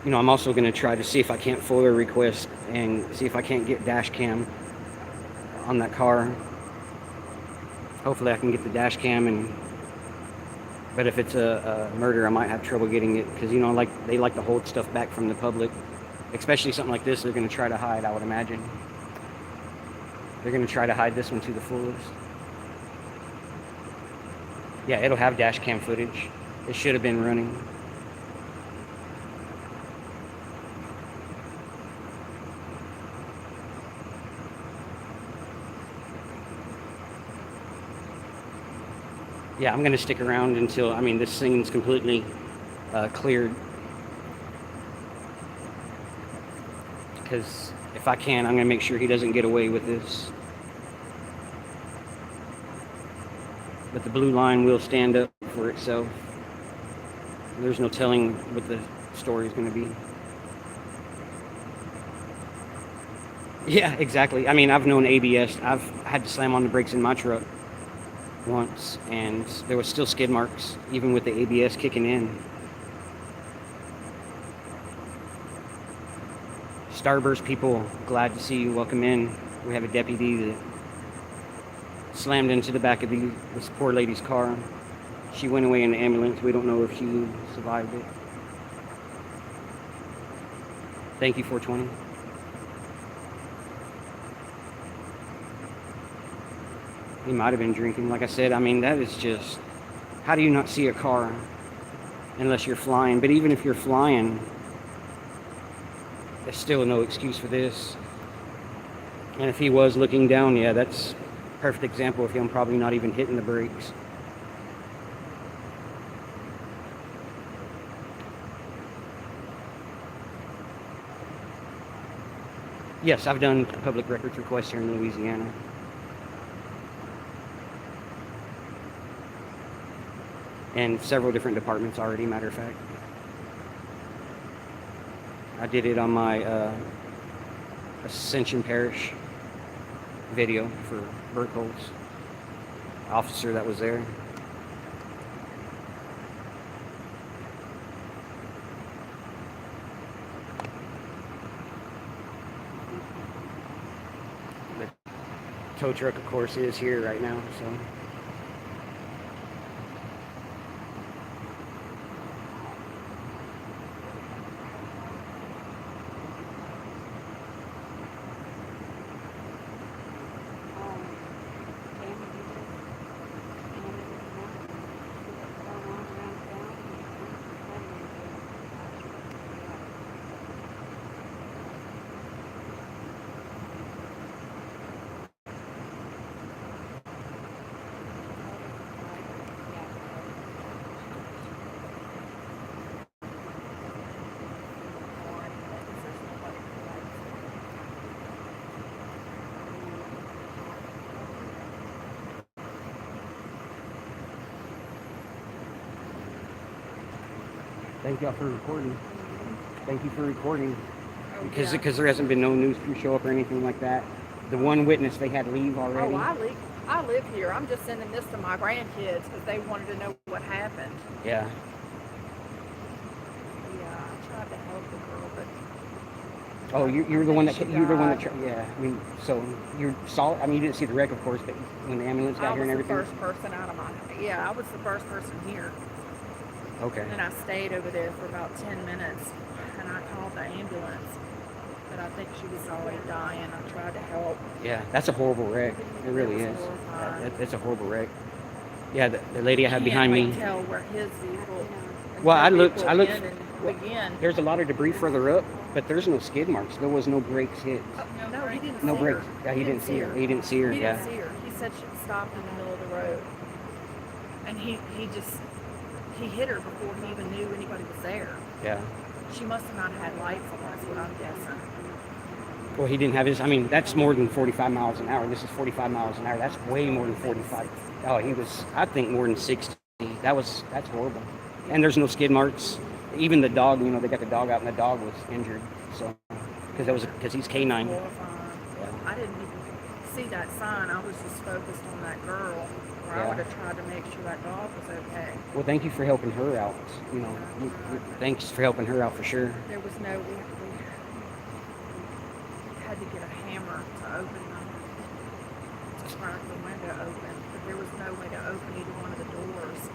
You know, I'm also going to try to see if I can't FOIA request and see if I can't get dash cam on that car. Hopefully I can get the dash cam, but if it's a murder, I might have trouble getting it because, you know, like they like to hold stuff back from the public, especially something like this. They're going to try to hide, I would imagine. They're going to try to hide this one to the fullest. Yeah, it'll have dash cam footage. It should have been running. Yeah, I'm going to stick around until, I mean, this scene's completely cleared. Because if I can, I'm going to make sure he doesn't get away with this. But the blue line will stand up for itself. There's no telling what the story is going to be. Yeah, exactly. I mean, I've known ABS. I've had to slam on the brakes in my truck once, and there was still skid marks, even with the ABS kicking in. Starburst people, glad to see you. Welcome in. We have a deputy that slammed into the back of this poor lady's car. She went away in the ambulance. We don't know if she survived it. Thank you, 420. He might have been drinking. Like I said, I mean, that is just... How do you not see a car unless you're flying? But even if you're flying, there's still no excuse for this. And if he was looking down, yeah, that's a perfect example of him probably not even hitting the brakes. Yes, I've done public records requests here in Louisiana. And several different departments already, matter of fact. I did it on my Livingston Parish video for Burkholz, officer that was there. The tow truck, of course, is here right now, so. Thank y'all for recording. Thank you for recording. Because there hasn't been no news crew show up or anything like that. The one witness, they had leave already. Oh, I live here. I'm just sending this to my grandkids because they wanted to know what happened. Yeah. Yeah, I tried to help the girl, but Oh, you're the one that yeah. I mean, so you saw. I mean, you didn't see the wreck, of course, but when the ambulance got here and everything. I was the first person out of my. Yeah, I was the first person here. Okay. And I stayed over there for about 10 minutes, and I called the ambulance. But I think she was already dying. I tried to help. Yeah, that's a horrible wreck. It really is. It's a horrible wreck. Yeah, the lady I had behind me. Tell where his vehicle. Well, I looked. Again. There's a lot of debris further up, but there's no skid marks. There was no brakes hit. No, he didn't. No see brakes. her. Yeah, he didn't see her. He didn't see her. He Yeah. didn't see her. He said she stopped in the middle of the road, and he hit her before he even knew anybody was there. Yeah. She must have not had lights on. That's what I'm guessing. Well, he didn't have his. I mean, that's more than 45 miles an hour. This is 45 miles an hour. That's way more than 45. Oh, he was. I think more than 60. That's horrible. And there's no skid marks. Even the dog. You know, they got the dog out, and the dog was injured. So, because he's canine. Yeah. I didn't even see that sign. I was just focused on that girl. I would have tried to make sure that dog was okay. Well, thank you for helping her out. You know, thanks for helping her out for sure. There was no. We had to get a hammer to open to crack the window open, but there was no way to open either one of the doors.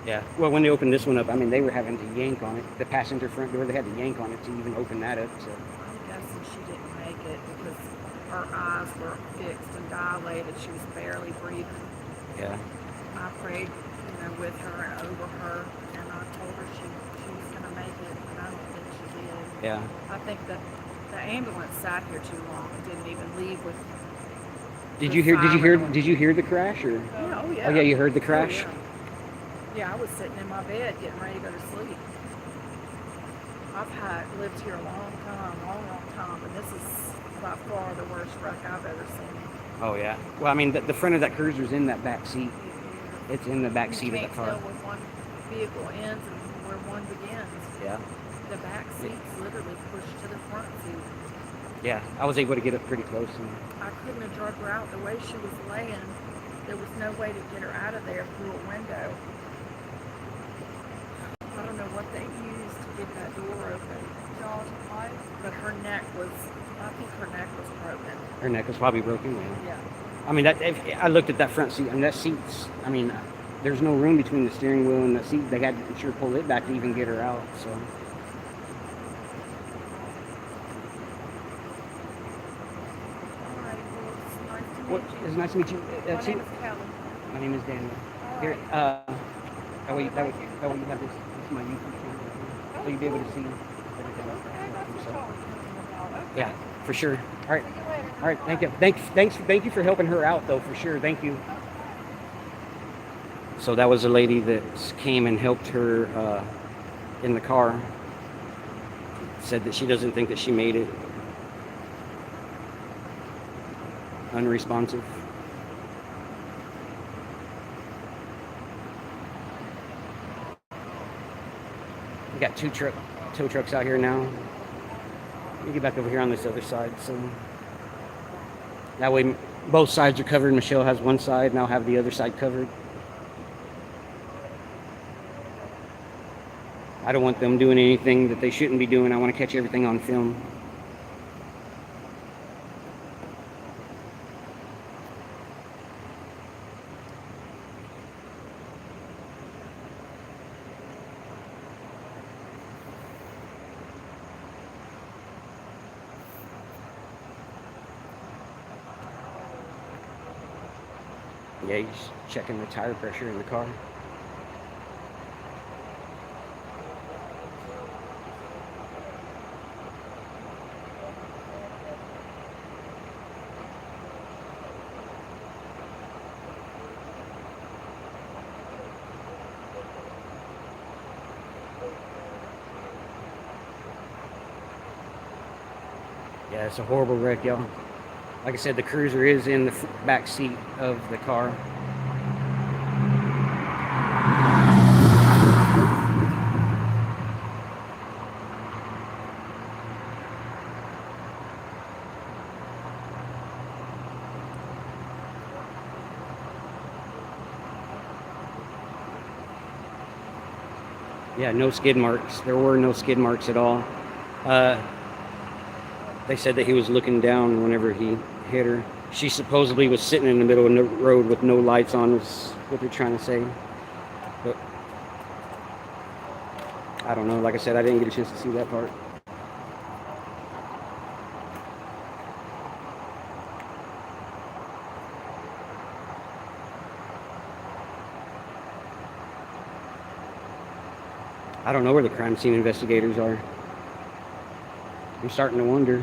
Yeah. Well, when they opened this one up, I mean, they were having to yank on it. The passenger front door, they had to yank on it to even open that up. So. I'm guessing she didn't make it because her eyes were fixed and dilated. She was barely breathing. Yeah. I prayed, with her and over her, and I told her she was going to make it, and I don't think she did. Yeah. I think that the ambulance sat here too long and didn't even leave with. Did you hear the crash or? Yeah, oh yeah. Oh yeah, you heard the crash? Oh, yeah. I was sitting in my bed getting ready to go to sleep. I've lived here a long time, and this is by far the worst wreck I've ever seen. Oh yeah. Well, I mean, the front of that cruiser's in that back seat. It's in the back seat of the car. You can't tell where one vehicle ends and where one begins. Yeah. The back seat's literally pushed to the front seat. Yeah, I was able to get up pretty close. And I couldn't have drug her out the way she was laying. There was no way to get her out of there through a window. I don't know what they used to get that door open. But her neck was, I think her neck was broken. her neck was probably broken. Yeah. I mean, I looked at that front seat, and that seat's, I mean, there's no room between the steering wheel and the seat. They had to sure pull it back to even get her out, so. All right, well, it's nice to meet you. Well, it's nice to meet you. My name is Kelly. My name is Daniel. All Here, right. that way you have this is my YouTube channel, so you'll be able to see everything. Okay, that's what y'all were talking about. Okay. Yeah, for sure. All right. See you later. All right, thank you. Thank you for helping her out, though, for sure. Thank you. So that was a lady that came and helped her in the car. Said that she doesn't think that she made it. unresponsive. We got two tow trucks out here now. Let me get back over here on this other side, so that way both sides are covered. Michelle has one side, and I'll have the other side covered. I don't want them doing anything that they shouldn't be doing. I want to catch everything on film. Yeah, he's checking the tire pressure in the car. Yeah, it's a horrible wreck, y'all. Like I said, the cruiser is in the back seat of the car. Yeah, no skid marks. There were no skid marks at all. They said that he was looking down whenever he hit her. She supposedly was sitting in the middle of the road with no lights on, is what they're trying to say. But I don't know. Like I said, I didn't get a chance to see that part. I don't know where the crime scene investigators are. I'm starting to wonder.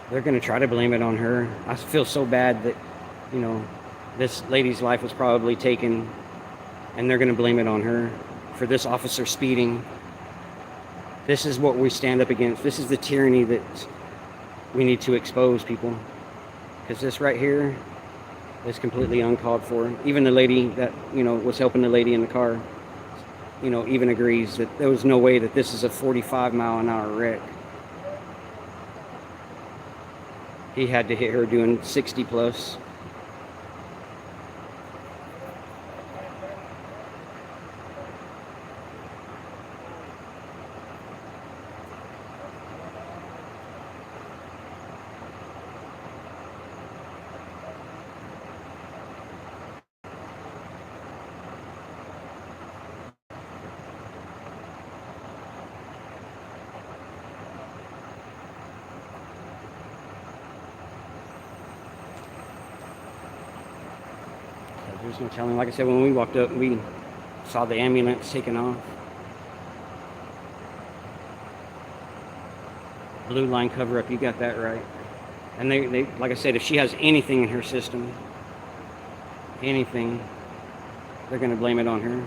They're going to try to blame it on her. I feel so bad that, you know, this lady's life was probably taken, and they're going to blame it on her for this officer speeding. This is what we stand up against. This is the tyranny that we need to expose, people. Because this right here is completely uncalled for. Even the lady that, you know, was helping the lady in the car, you know, even agrees that there was no way that this is a 45-mile-an-hour wreck. He had to hit her doing 60 plus. There's no telling. Like I said, when we walked up, we saw the ambulance taking off. Blue line cover up, you got that right. And they like I said, if she has anything in her system, anything, they're going to blame it on her.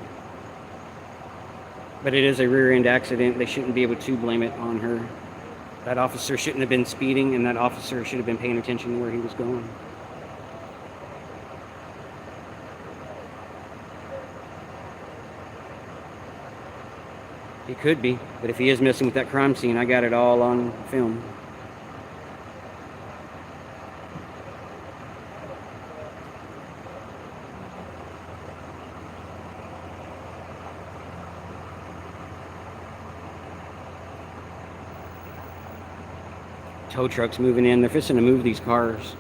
But it is a rear end accident. They shouldn't be able to blame it on her. That officer shouldn't have been speeding, and that officer should have been paying attention to where he was going. He could be, but if he is messing with that crime scene, I got it all on film. Tow trucks moving in. They're fixing to move these cars.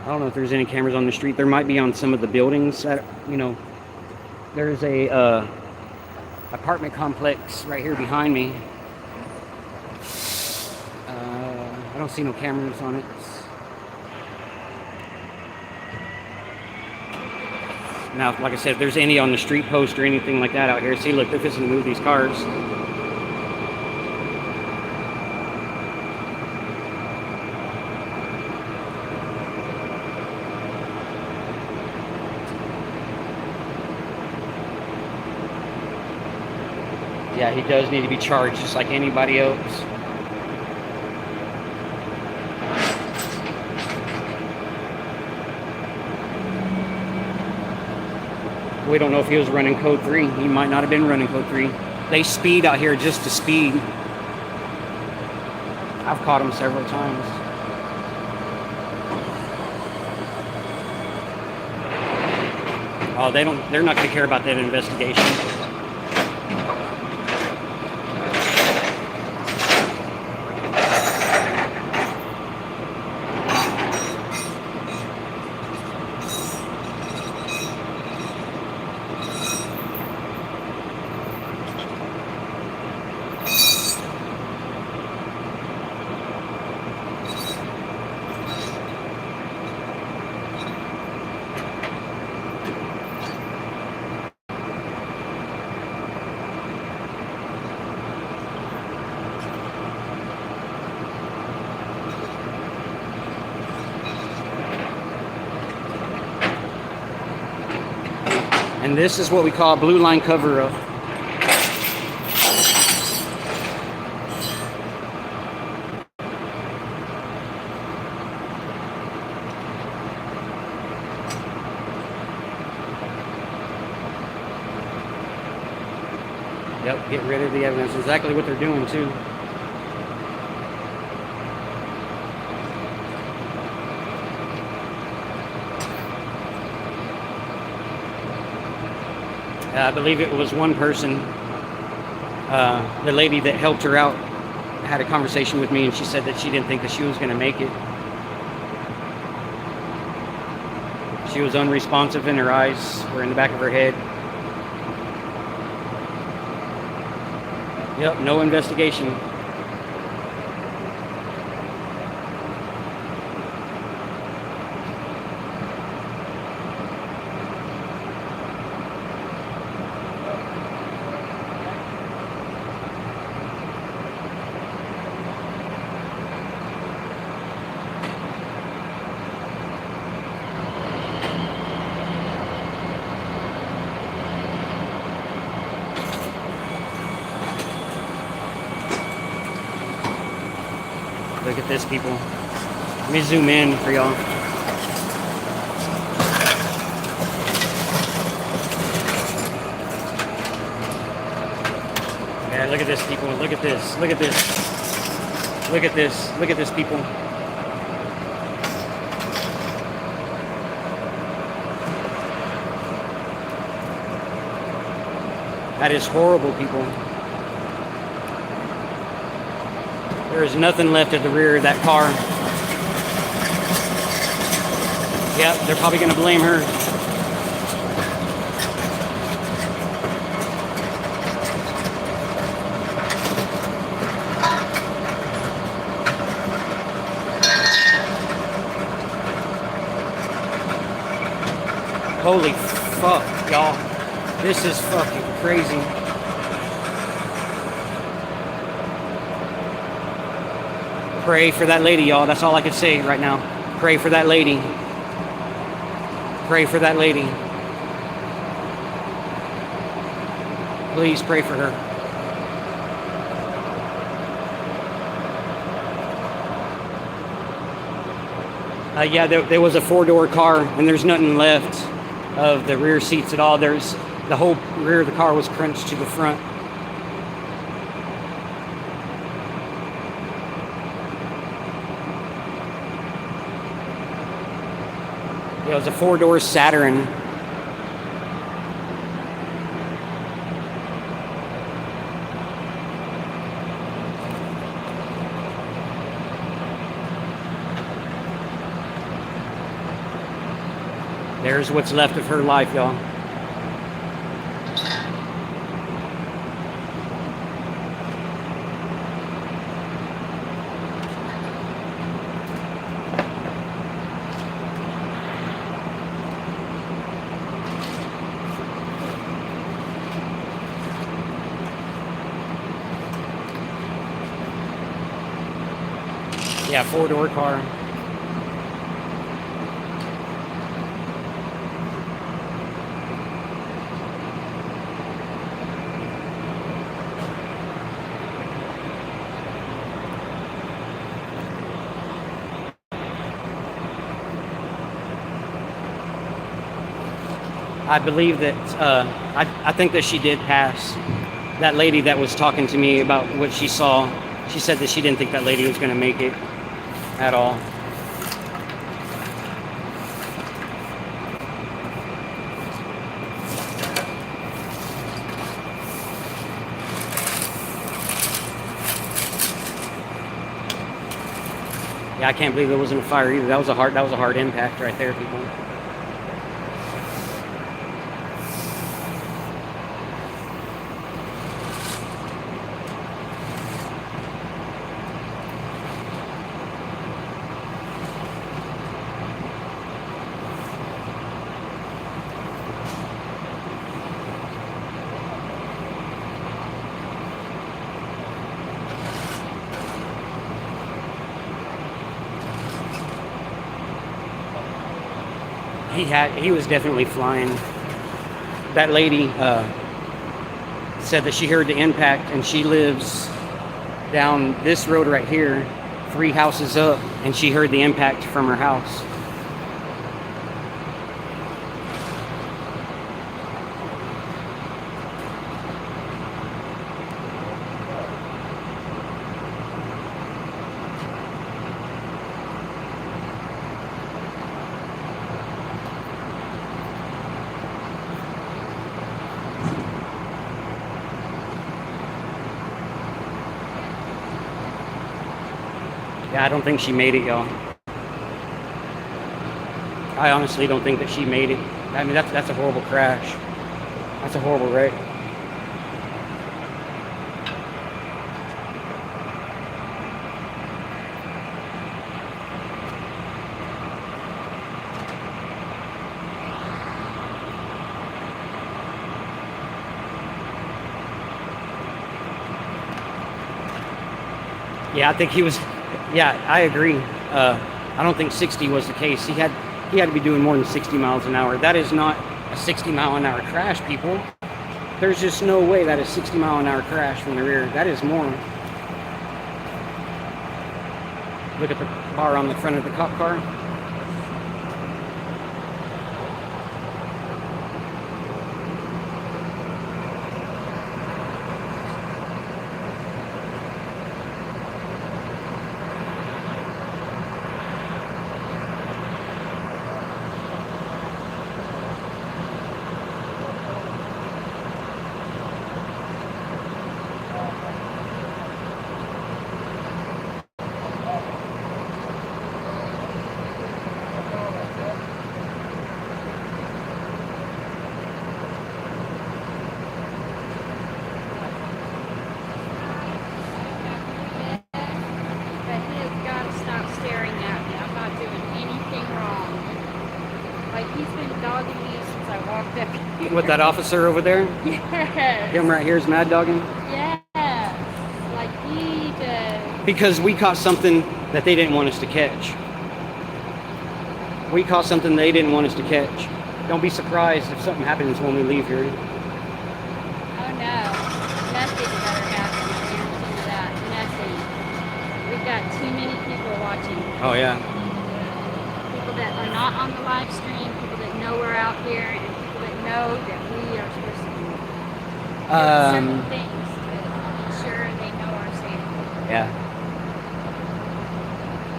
I don't know if there's any cameras on the street. There might be on some of the buildings. That, you know, there's a apartment complex right here behind me. I don't see no cameras on it. Now, like I said, if there's any on the street post or anything like that out here, see, look, they're fixing to move these cars. Yeah, he does need to be charged just like anybody else. We don't know if he was running code 3. He might not have been running code 3. They speed out here just to speed. I've caught them several times. Oh, they're not going to care about that investigation. And this is what we call a blue line cover-up. Yep, get rid of the evidence. Exactly what they're doing, too. I believe it was one person, the lady that helped her out, had a conversation with me, and she said that she didn't think that she was going to make it. She was unresponsive, and her eyes were in the back of her head. Yep, no investigation. Look at this, people. Let me zoom in for y'all. Yeah, look at this, people. Look at this. Look at this. Look at this. Look at this, people. That is horrible, people. There is nothing left at the rear of that car. Yep, they're probably going to blame her. Holy fuck, y'all. This is fucking crazy. Pray for that lady, y'all. That's all I can say right now. Pray for that lady. Pray for that lady. Please pray for her. Yeah, there was a 4-door car, and there's nothing left of the rear seats at all. The whole rear of the car was crunched to the front. It was a 4-door Saturn. There's what's left of her life, y'all. Yeah, four-door car. I believe that, I think that she did pass. That lady that was talking to me about what she saw, she said that she didn't think that lady was going to make it at all. Yeah, I can't believe there wasn't a fire either. That was a hard impact right there, people. He was definitely flying. That lady said that she heard the impact, and she lives down this road right here, 3 houses up, and she heard the impact from her house. Yeah, I don't think she made it, y'all. I honestly don't think that she made it. I mean, that's a horrible crash. That's a horrible wreck. Yeah, I think he was. Yeah, I agree. I don't think 60 was the case. He had to be doing more than 60 miles an hour. That is not a 60-mile-an-hour crash, people. There's just no way that is 60-mile-an-hour crash from the rear. That is more. Look at the bar on the front of the cop car. With that officer over there? Yes. Him right here is mad dogging? Yes. Like he does. Because we caught something that they didn't want us to catch. We caught something they didn't want us to catch. Don't be surprised if something happens when we leave here. Oh no. Nothing better happen. I guarantee you that. Nothing. We've got too many people watching. Oh yeah. People that are not on the live stream, people that know we're out here, and people that know that we are supposed to do certain things to ensure they know our safety. Yeah.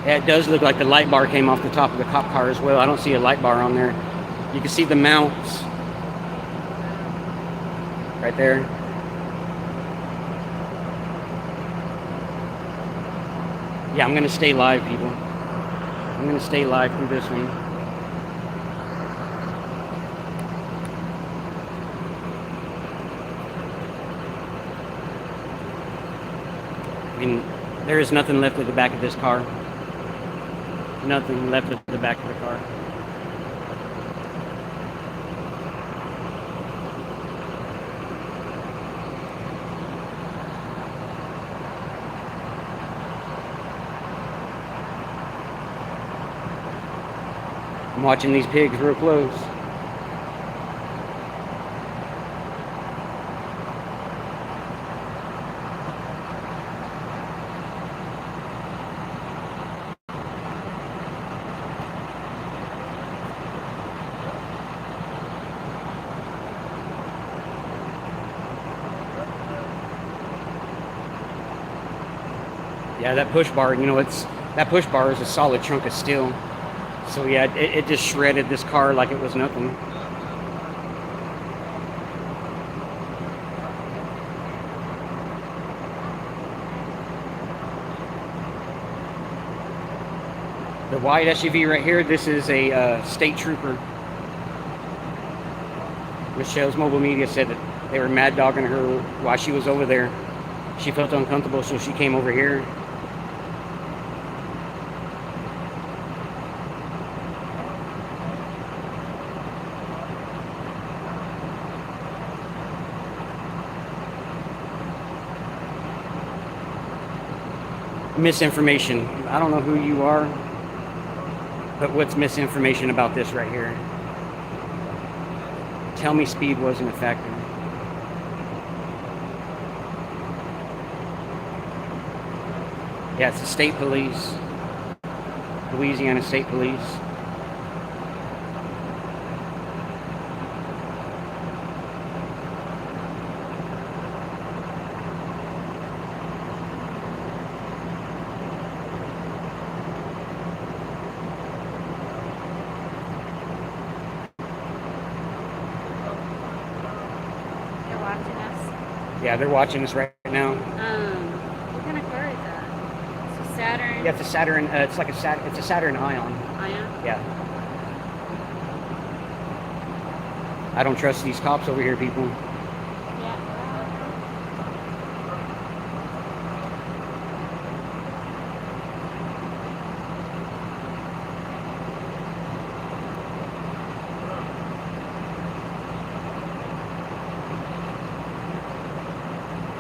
Yeah, it does look like the light bar came off the top of the cop car as well. I don't see a light bar on there. You can see the mounts right there. Yeah, I'm gonna stay live, people. I'm gonna stay live through this one. I mean, there is nothing left at the back of this car. Nothing left at the back of the car. I'm watching these pigs real close. Yeah, that push bar, you know, that push bar is a solid chunk of steel. So yeah, it just shredded this car like it was nothing. The white SUV right here, this is a state trooper. Michelle's mobile media said that they were mad dogging her while she was over there. She felt uncomfortable, so she came over here. Misinformation. I don't know who you are, but what's misinformation about this right here? Tell me speed wasn't a factor. Yeah, it's the state police, Louisiana State Police. Yeah, they're watching us right now. What kind of car is that? It's a Saturn. Yeah, it's a Saturn. It's a Saturn Ion. Ion? Yeah. I don't trust these cops over here, people. Yeah.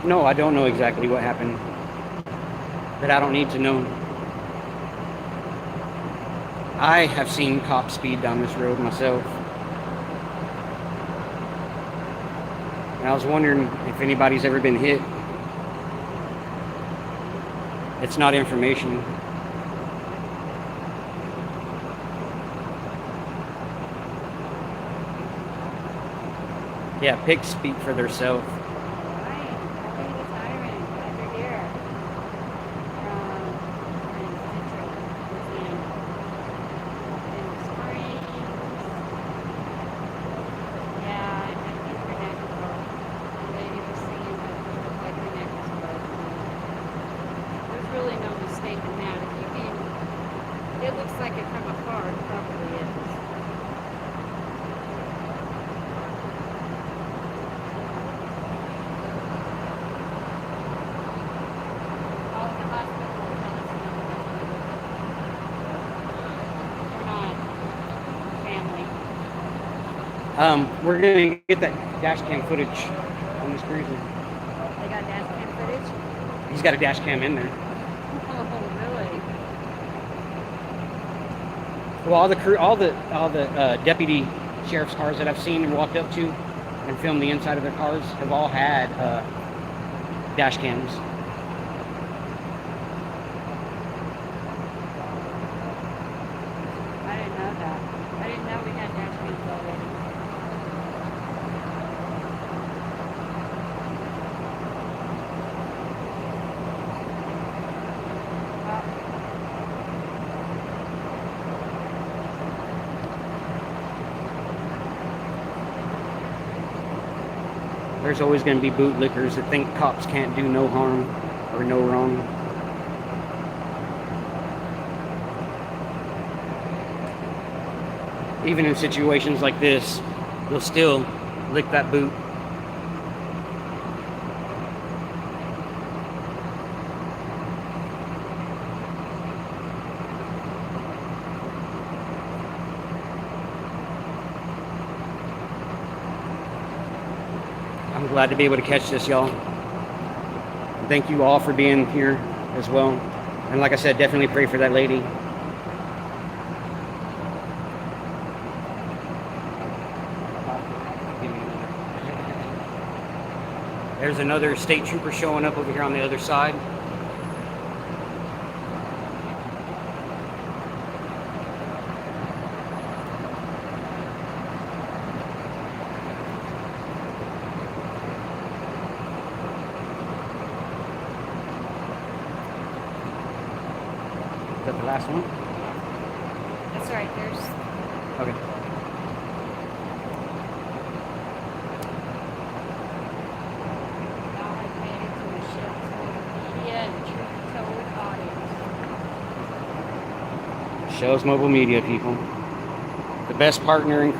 No, I don't know exactly what happened, but I don't need to know. I have seen cops speed down this road myself. And I was wondering if anybody's ever been hit. It's not information. Yeah, pigs speak for themselves. It looks like it from afar, it probably is. All the hospital will tell us no. We're not family. We're gonna get that dash cam footage on this cruiser. They got dash cam footage? He's got a dash cam in there. Oh, really? Well, all the deputy sheriff's cars that I've seen and walked up to and filmed the inside of their cars have all had dash cams. I didn't know that. I didn't know we had dash cams already. There's always going to be bootlickers that think cops can't do no harm or no wrong. Even in situations like this, they'll still lick that boot. I'm glad to be able to catch this, y'all. Thank you all for being here as well. And like I said, definitely pray for that lady. There's another state trooper showing up over here on the other side. Is that the last one? That's right, there's Okay. Shell's Mobile Media, people. The best partner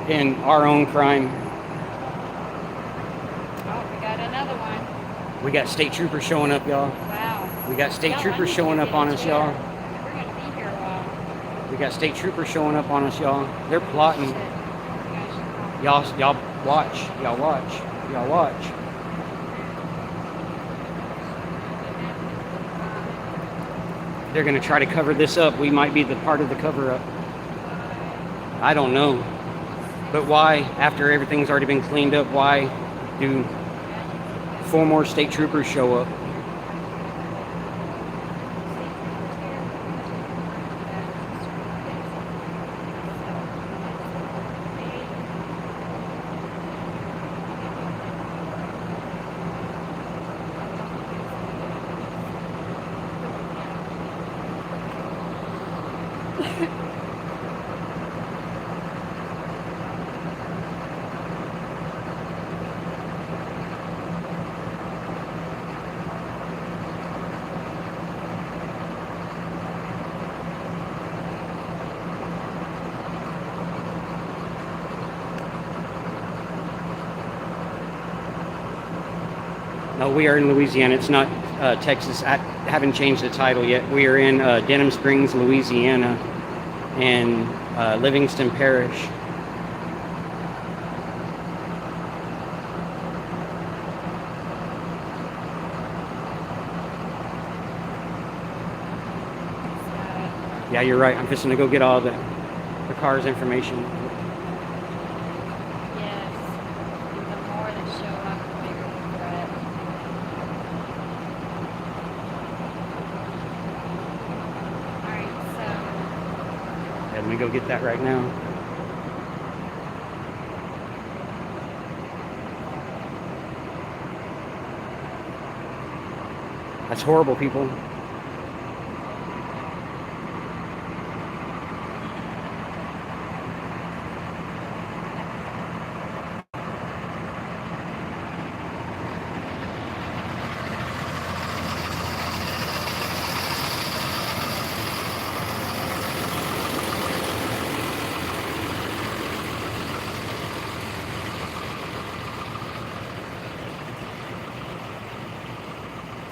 in our own crime. Oh, we got another one. We got state troopers showing up, y'all. Wow. We got state Y'all, I troopers need showing to up get on a us, chair. y'all. We're going to be here a while. We got state troopers showing up on us, y'all. They're plotting. Shit. Y'all watch. Y'all watch. Y'all watch. They're going to try to cover this up. We might be the part of the cover up. I don't know. But why, after everything's already been cleaned up, why do 4 more state troopers show up? No, we are in Louisiana. It's not Texas. I haven't changed the title yet. We are in Denham Springs, Louisiana, and Livingston Parish. Yeah, you're right. I'm just gonna go get all the car's information. Yes. The more that show up, the bigger the threat. Alright, so Yeah, let me go get that right now. That's horrible, people.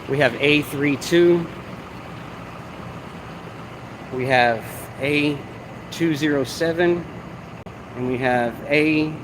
We have A32. We have A207. And we have A16.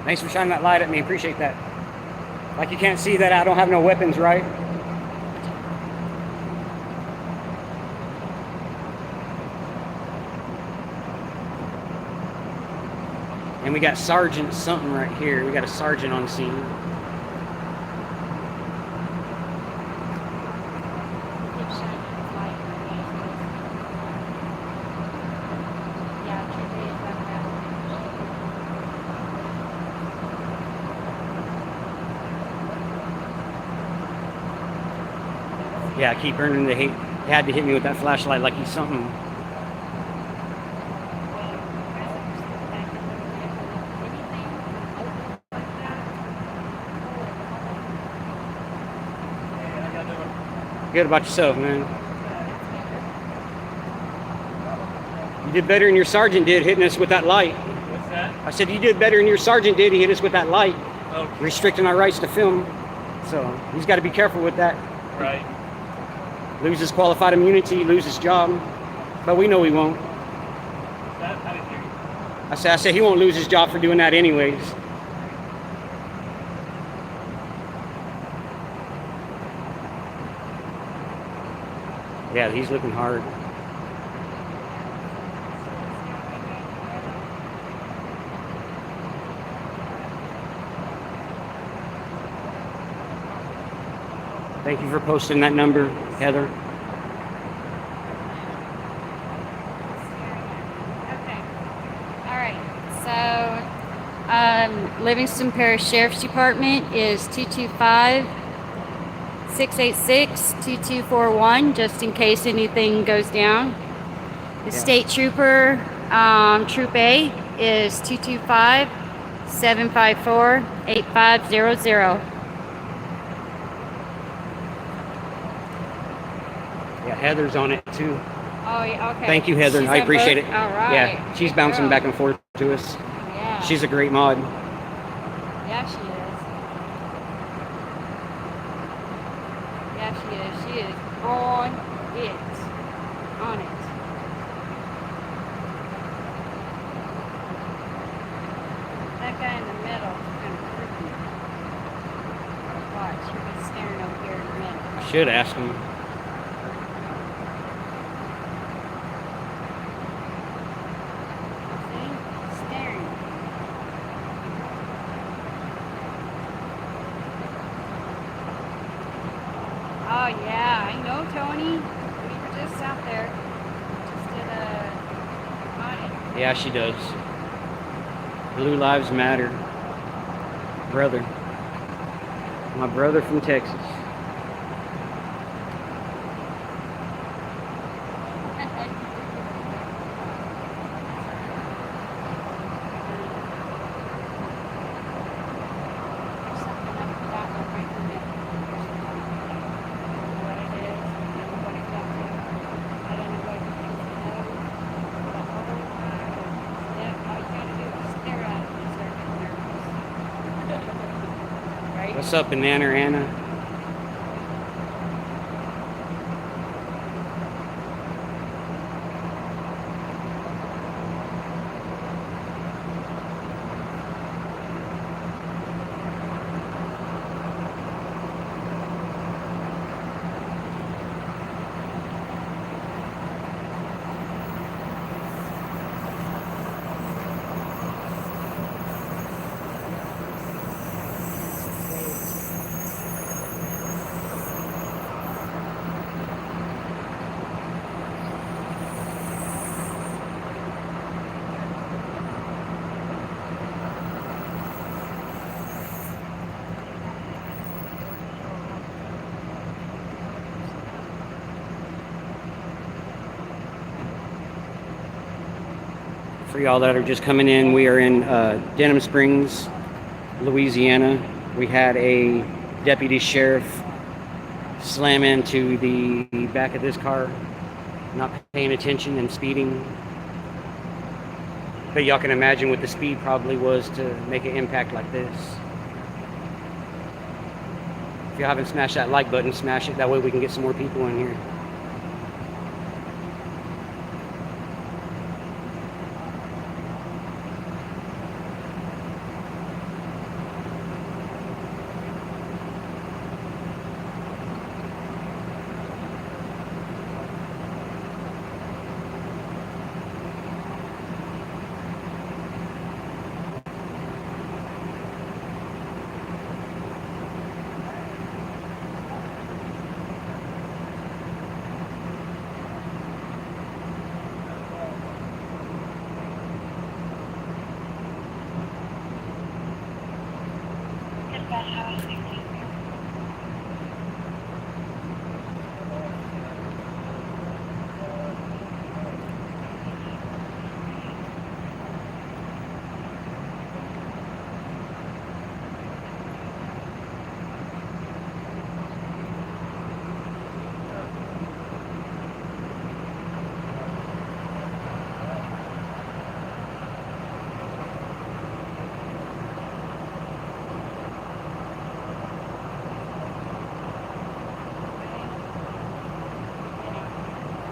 Thanks for shining that light at me. Appreciate that. Like you can't see that I don't have no weapons, right? And we got Sergeant something right here. We got a sergeant on scene. keep shining the light in the yeah, today is Yeah, I keep earning the hate. He had to hit me with that flashlight like he's something. Good about yourself, man. You did better than your sergeant did hitting us with that light. What's that? I said you did better than your sergeant did. He hit us with that light, Okay. restricting our rights to film. So he's got to be careful with that. Right. Loses qualified immunity, loses job. But we know he won't. That, I didn't hear you. I said he won't lose his job for doing that anyways. Yeah, he's looking hard. Thank you for posting that number, Heather. Okay. All right. So, Livingston Parish Sheriff's Department is 225-686-2241, just in case anything goes down. The State Trooper, Troop A, is 225-754-8500. Yeah, Heather's on it too. Oh, yeah, okay. Thank you, Heather. She's I on appreciate both? it. All right. Yeah, she's Good bouncing girl. back and forth to us. Yeah. She's a great mod. Yeah, she is. Yeah, she is. She is on it. On it. That guy in the middle is kind of creepy. Watch, he'll be staring over here in a minute. Should ask him. See? Staring. Oh yeah, I know, Tony. We were just out there. Just did a audit. Yeah, she does. Blue Lives Matter. Brother. My brother from Texas. What's up, Banana Anna? For y'all that are just coming in, we are in Denham Springs, Louisiana. We had a deputy sheriff slam into the back of this car, not paying attention and speeding. But y'all can imagine what the speed probably was to make an impact like this. If you haven't smashed that like button, smash it. That way we can get some more people in here.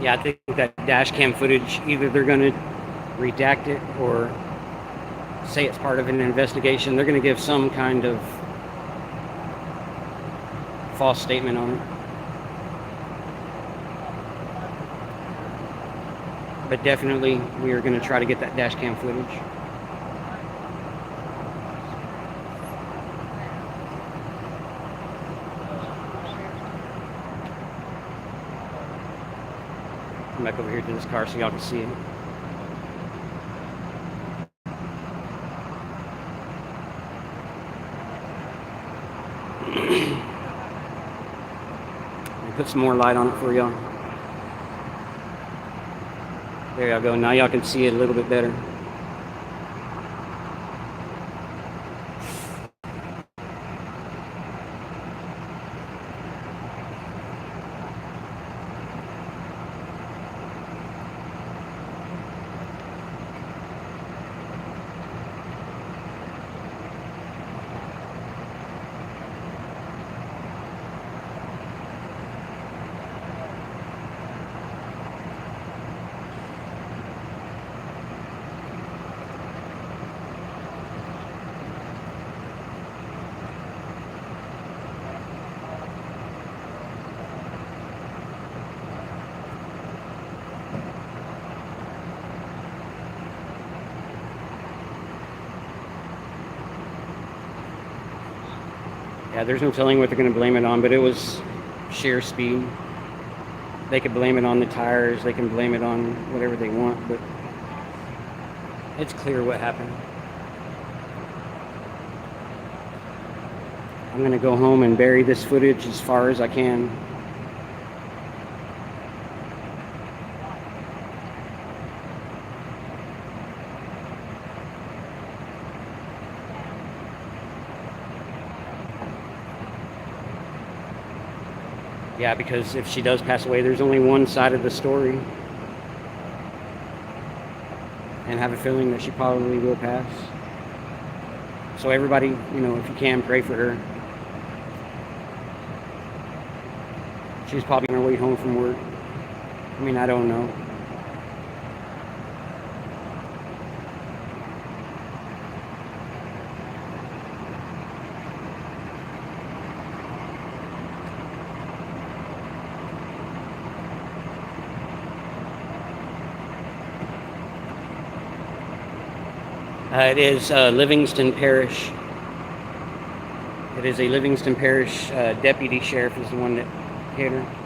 Yeah, I think that dash cam footage, either they're going to redact it or say it's part of an investigation. They're going to give some kind of false statement on it. But definitely, we are going to try to get that dash cam footage. Come back over here to this car so y'all can see it. Put some more light on it for y'all. There y'all go. Now y'all can see it a little bit better. Yeah, there's no telling what they're going to blame it on, but it was sheer speed. They could blame it on the tires, they can blame it on whatever they want, but it's clear what happened. I'm going to go home and bury this footage as far as I can. Yeah, because if she does pass away, there's only one side of the story. And I have a feeling that she probably will pass. So everybody, you know, if you can, pray for her. She's probably on her way home from work. I mean, I don't know. It is Livingston Parish. It is a Livingston Parish Deputy Sheriff is the one that hit her.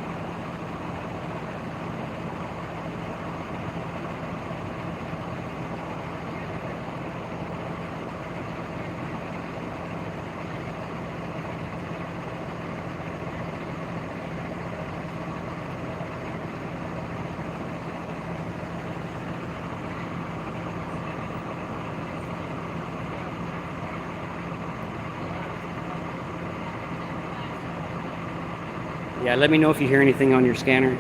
Yeah, let me know if you hear anything on your scanner.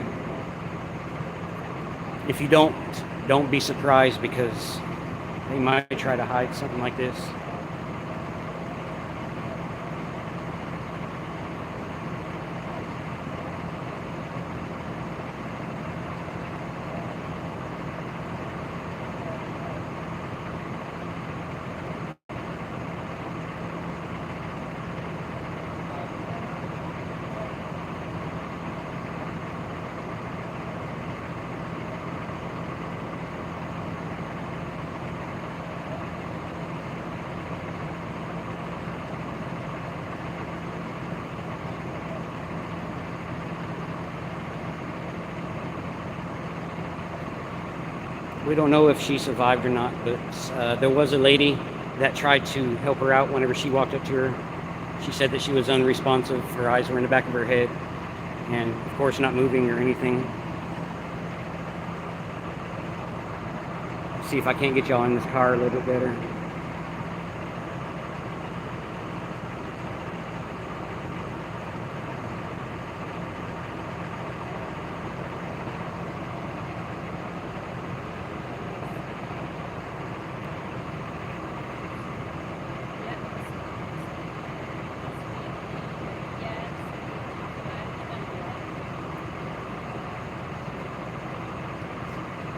If you don't be surprised because they might try to hide something like this. We don't know if she survived or not, but there was a lady that tried to help her out whenever she walked up to her. She said that she was unresponsive. Her eyes were in the back of her head, and of course not moving or anything. See if I can't get y'all in this car a little bit better.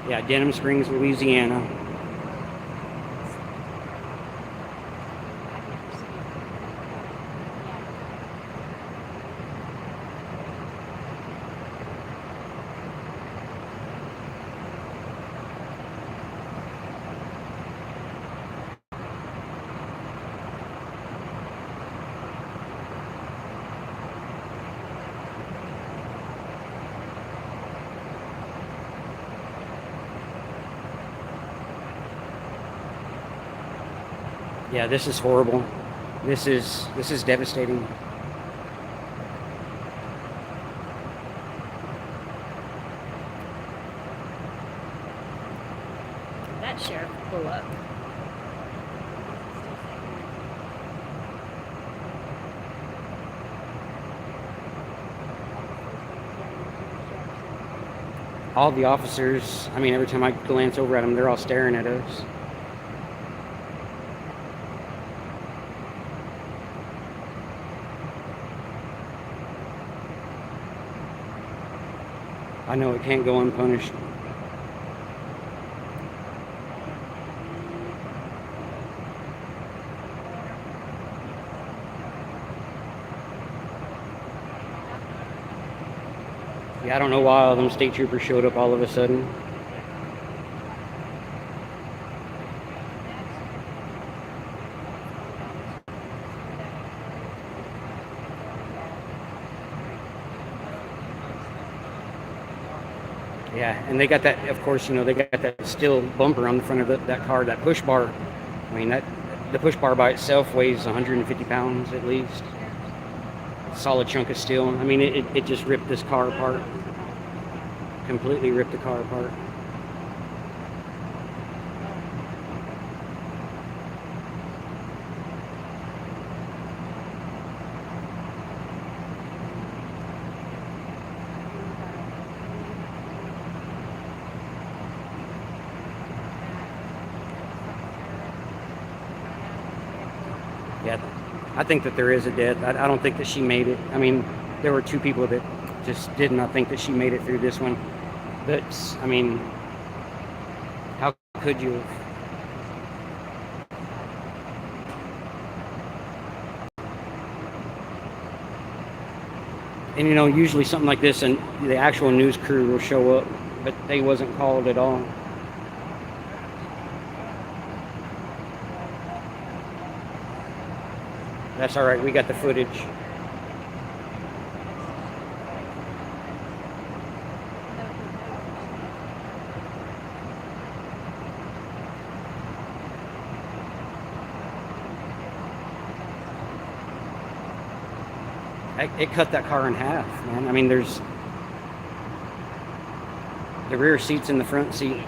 Yeah, Denham Springs, Louisiana. Yeah, this is horrible. This is devastating. That sheriff pull up. All the officers, I mean, every time I glance over at them, they're all staring at us. I know it can't go unpunished. Yeah, I don't know why all them state troopers showed up all of a sudden. Yeah, and they got that, of course, you know, they got that steel bumper on the front of that car, that push bar. I mean, the push bar by itself weighs 150 pounds at least. Solid chunk of steel. I mean, it just ripped this car apart. Completely ripped the car apart. Yeah, I think that there is a death. I don't think that she made it. I mean, there were two people that just did not think that she made it through this one. But, I mean, how could you have? And, you know, usually something like this and the actual news crew will show up, but they wasn't called at all. That's all right. We got the footage. It cut that car in half, man. I mean, there's the rear seat's in the front seat.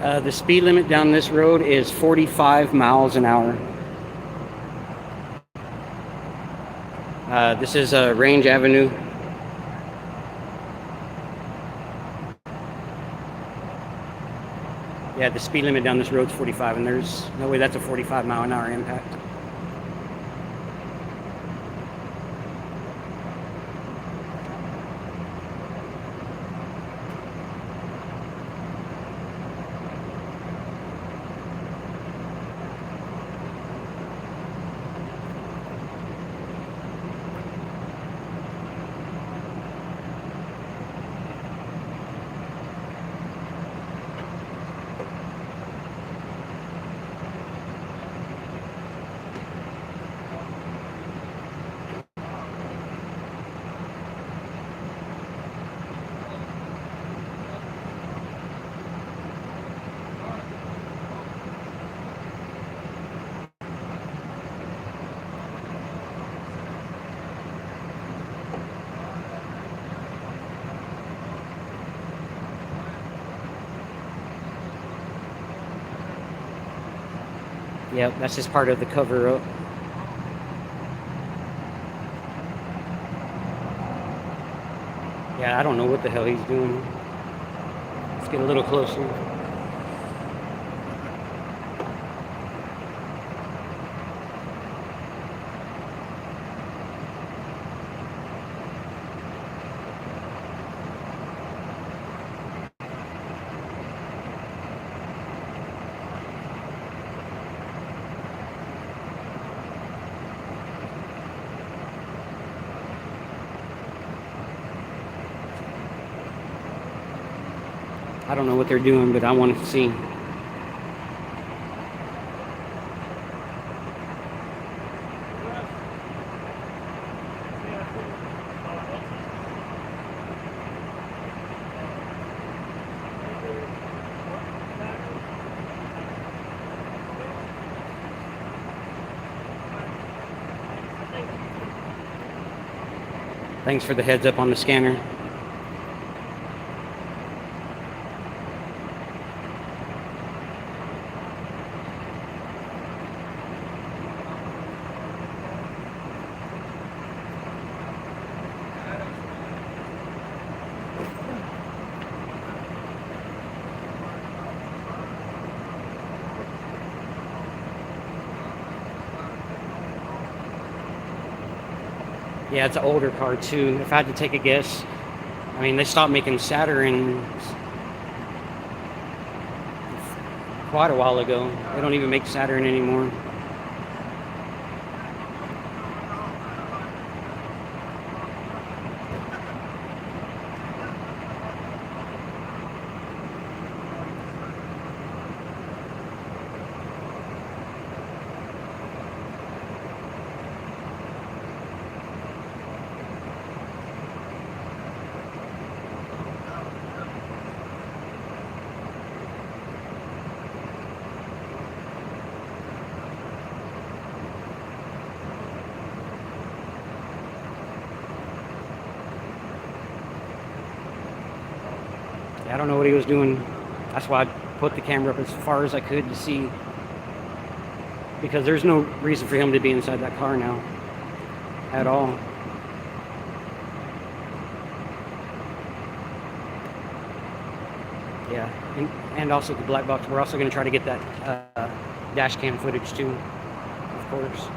The speed limit down this road is 45 miles an hour. This is Range Avenue. Yeah, the speed limit down this road is 45, and there's no way that's a 45 mile an hour impact. Yep, that's just part of the cover-up. Yeah, I don't know what the hell he's doing. Let's get a little closer. I don't know what they're doing, but I want to see. Thanks for the heads up on the scanner. Yeah, it's an older car too. If I had to take a guess, I mean, they stopped making Saturns quite a while ago. They don't even make Saturn anymore. I don't know what he was doing. That's why I put the camera up as far as I could to see, because there's no reason for him to be inside that car now at all. Yeah, and also the black box. We're also going to try to get that dash cam footage too, of course.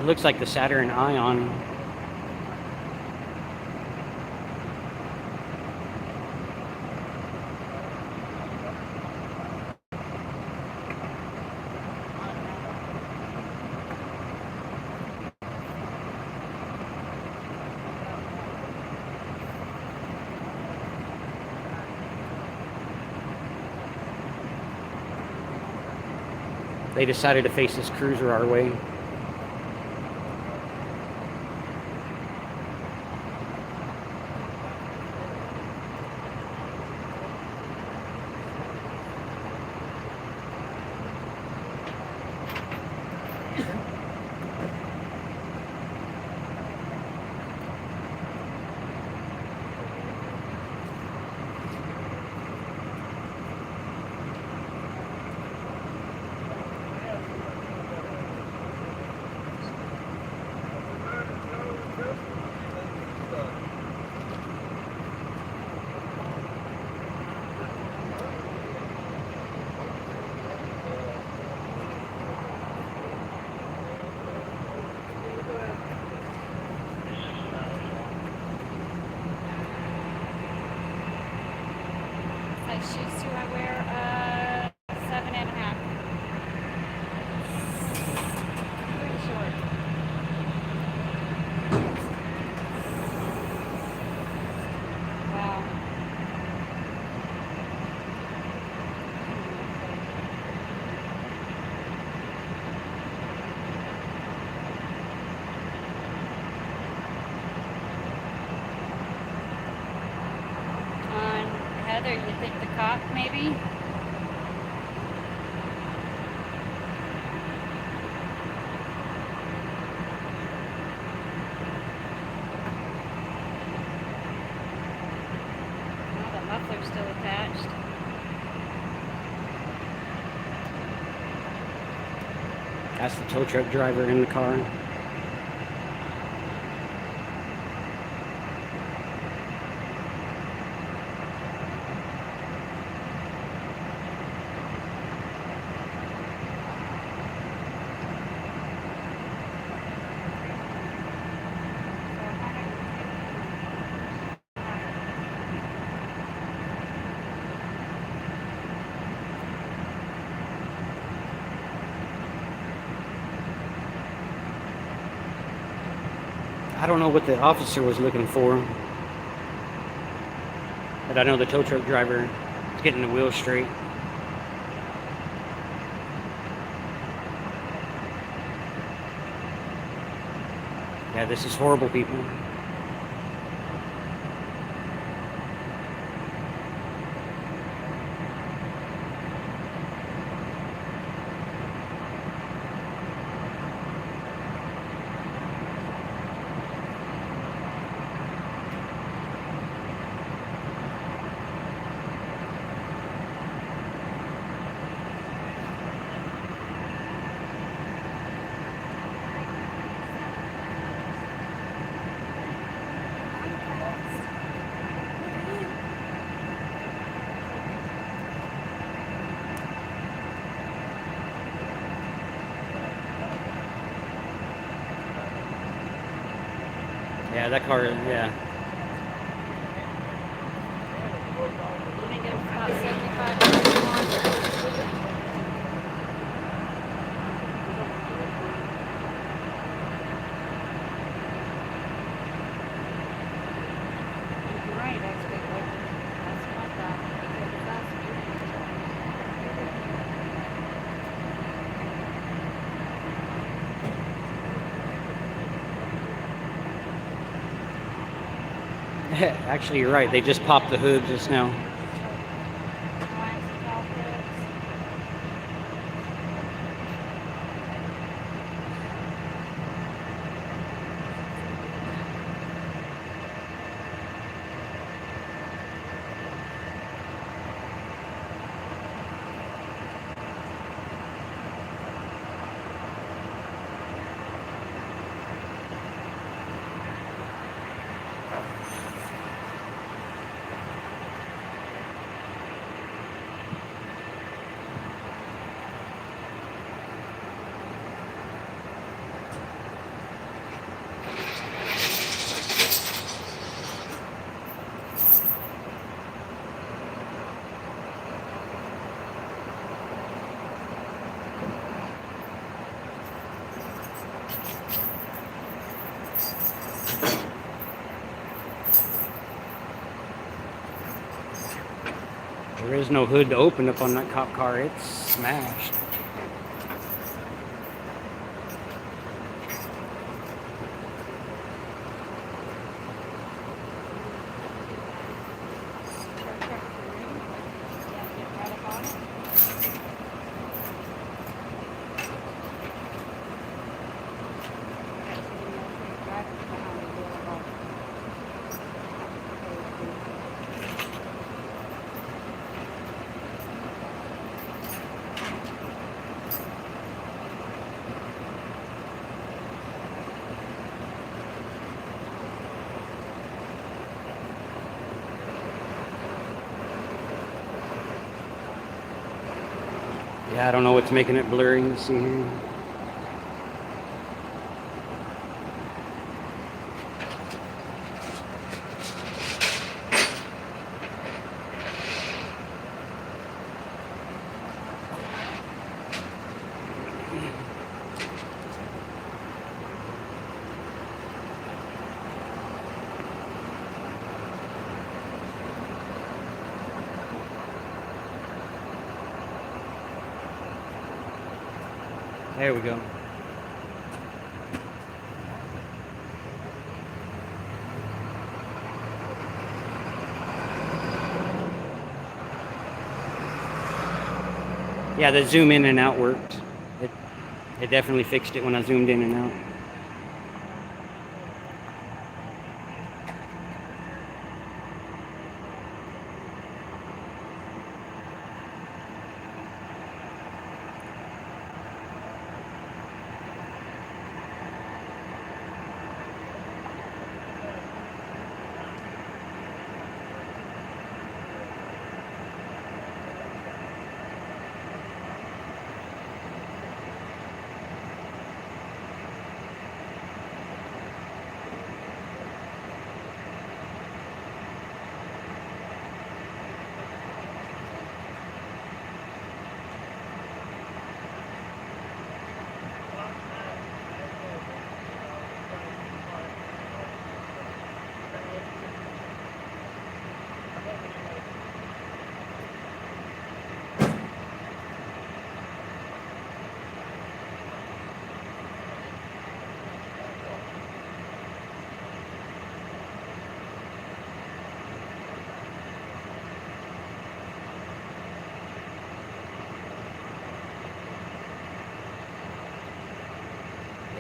It looks like the Saturn Ion. They decided to face this cruiser our way. Size shoes do I wear? 7.5. Pretty short. Wow. Heather, you think the cop maybe? Oh, the muffler's still attached. That's the tow truck driver in the car. I don't know what the officer was looking for, but I know the tow truck driver is getting the wheels straight. Yeah, this is horrible, people. Yeah, that car, yeah. I think it was about 75 miles. Right, that's good. That's what I thought. Actually, you're right. They just popped the hood just now. There is no hood to open up on that cop car. It's smashed. Yeah, I don't know what's making it blurry. You see here. There we go. Yeah, the zoom in and out worked. It definitely fixed it when I zoomed in and out.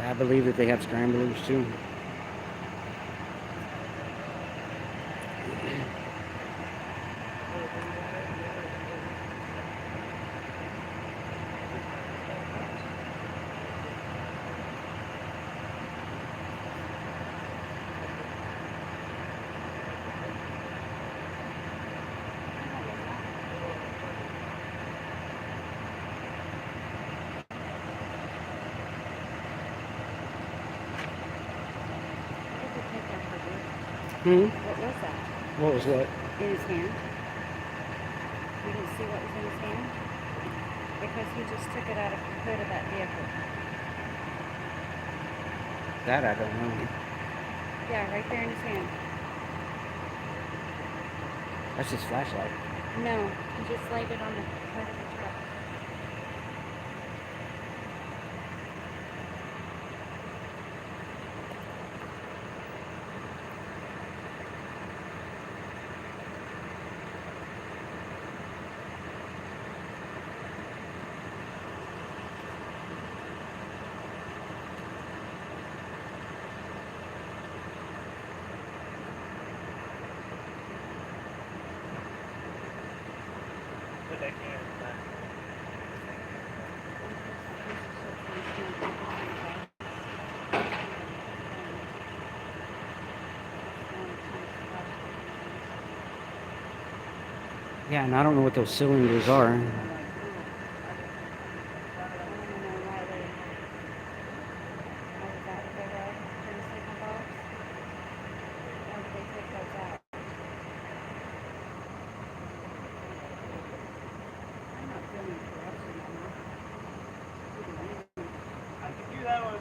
I believe that they have scramblers too. Hmm? What was that? What was what? In his hand? You didn't see what was in his hand? Because he just took it out of the hood of that vehicle. That I don't know. Yeah, right there in his hand. That's his flashlight. No, he just laid it on the hood of the truck. But they can't. Yeah, and I don't know what those cylinders are. I can do that one.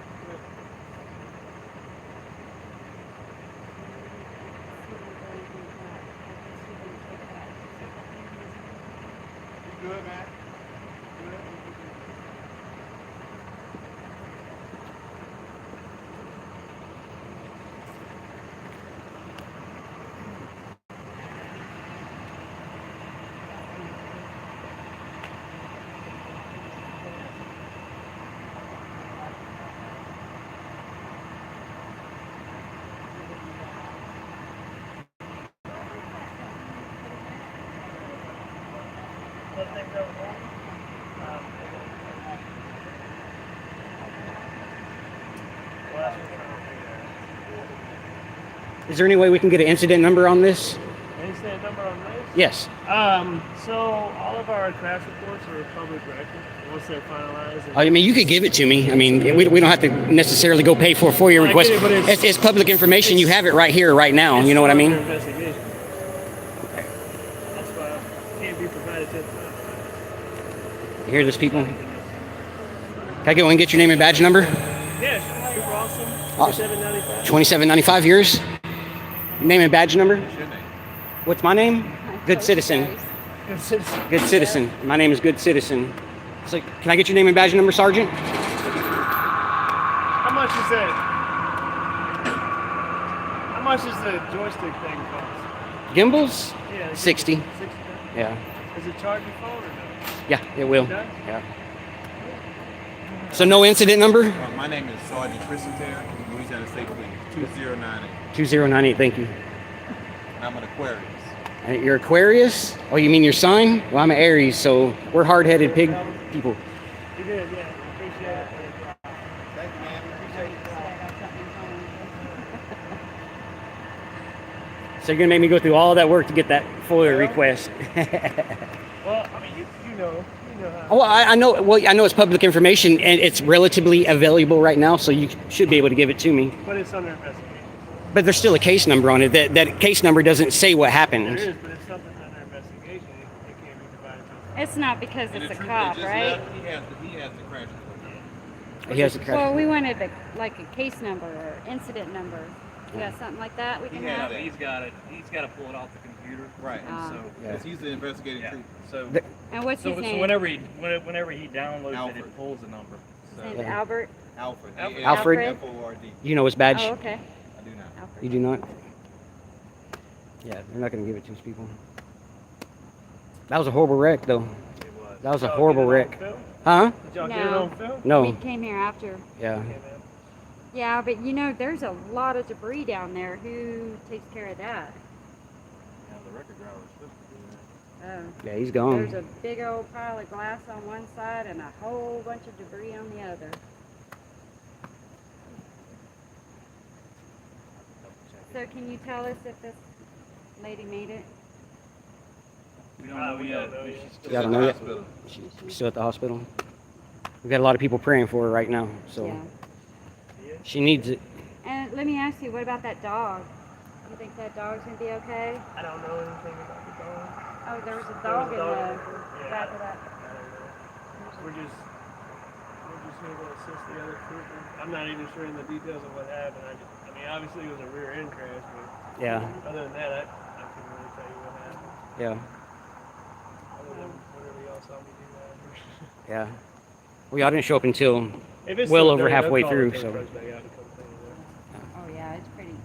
Do it, man. Do it. Let things go wrong. Well, that's what we're trying to figure out. Is there any way we can get an incident number on this? Incident number on this? Yes. So all of our crash reports are public record once they're finalized. And I mean, you could give it to me. I mean, we don't have to necessarily go pay for a FOIA I request. get it, but It's public information. You have it right here, right now. You know what I mean? It's under investigation. That's why it can't be provided to the public. You hear this, people? Can I go and get your name and badge number? Yes, super awesome. Awesome. 2795. 2795 yours. Name and badge number. What's my name? Good Citizen. Good citizen. Good Citizen. My name is Good Citizen. So, can I get your name and badge number, Sergeant? How much is that? How much is the joystick thing cost? Gimbals? Yeah, 60. 60. Yeah. Does it charge your phone or no? Yeah, it will. It does? Yeah. So no incident number? My name is Sergeant Christian Terry, Louisiana State Police, 2098. 2098, thank you. And I'm an Aquarius. And you're Aquarius? Oh, you mean your sign? Well, I'm an Aries, so we're hard-headed pig people. You did, yeah. Appreciate it. Thank you, man. Appreciate it. So you're gonna make me go through all that work to get that FOIA request. Well, I mean, you know how. Oh, I know. Well, I know it's public information and it's relatively available right now, so you should be able to give it to me. But it's under investigation. But there's still a case number on it. That case number doesn't say what There happened. is, but if something's under investigation, it can't be provided to us. It's not because And it's the a truth, cop, they just right? left, he has the crash report. He has a crash. Well, we wanted like a case number or incident number. You got something like that we can has have? that. He's got it. He's got to pull it off the computer. Right. Ah. So Yeah. Because he's the investigating yeah. truth. So And what's his so name? whenever he downloads Alfred. it pulls the number. His name's So Albert. Alfred. Alfred. Alfred? F-O-R-D. You know his badge? Oh, okay. I do not. Alfred. You do not? Yeah, they're not gonna give it to us, people. That was a horrible wreck, though. it was. That was a Y'all horrible get it on wreck. film? Huh? Did y'all get it No. on film? No. We came here after. Yeah. Okay, man. Yeah, but you know, there's a lot of debris down there. Who takes care of that? Yeah, the record driver was supposed to do that. Oh. Yeah, he's There's gone. a big old pile of glass on one side and a whole bunch of debris on the other. So can you tell us if this lady made it? We don't know we yet. don't know but yet. she's still Yeah, I don't in know the yet. Hospital. She's still at the hospital. We've got a lot of people praying for her right now, so Yeah. she needs it. And let me ask you, what about that dog? You think that dog's gonna be okay? I don't know anything about the dog. Oh, there was a There dog was in a dog the in there? Yeah. back of that. I don't know. We're just here to assist the other trooper. I'm not even sure in the details of what happened. I mean, obviously it was a rear end crash, but Yeah, other than that, I couldn't really tell you what happened. yeah, Other than whatever y'all saw me do after. yeah. Well, y'all didn't show up until If it's well still over dirty, halfway they'll call through, the so. truck back out to come clean it up. Oh yeah, it's pretty.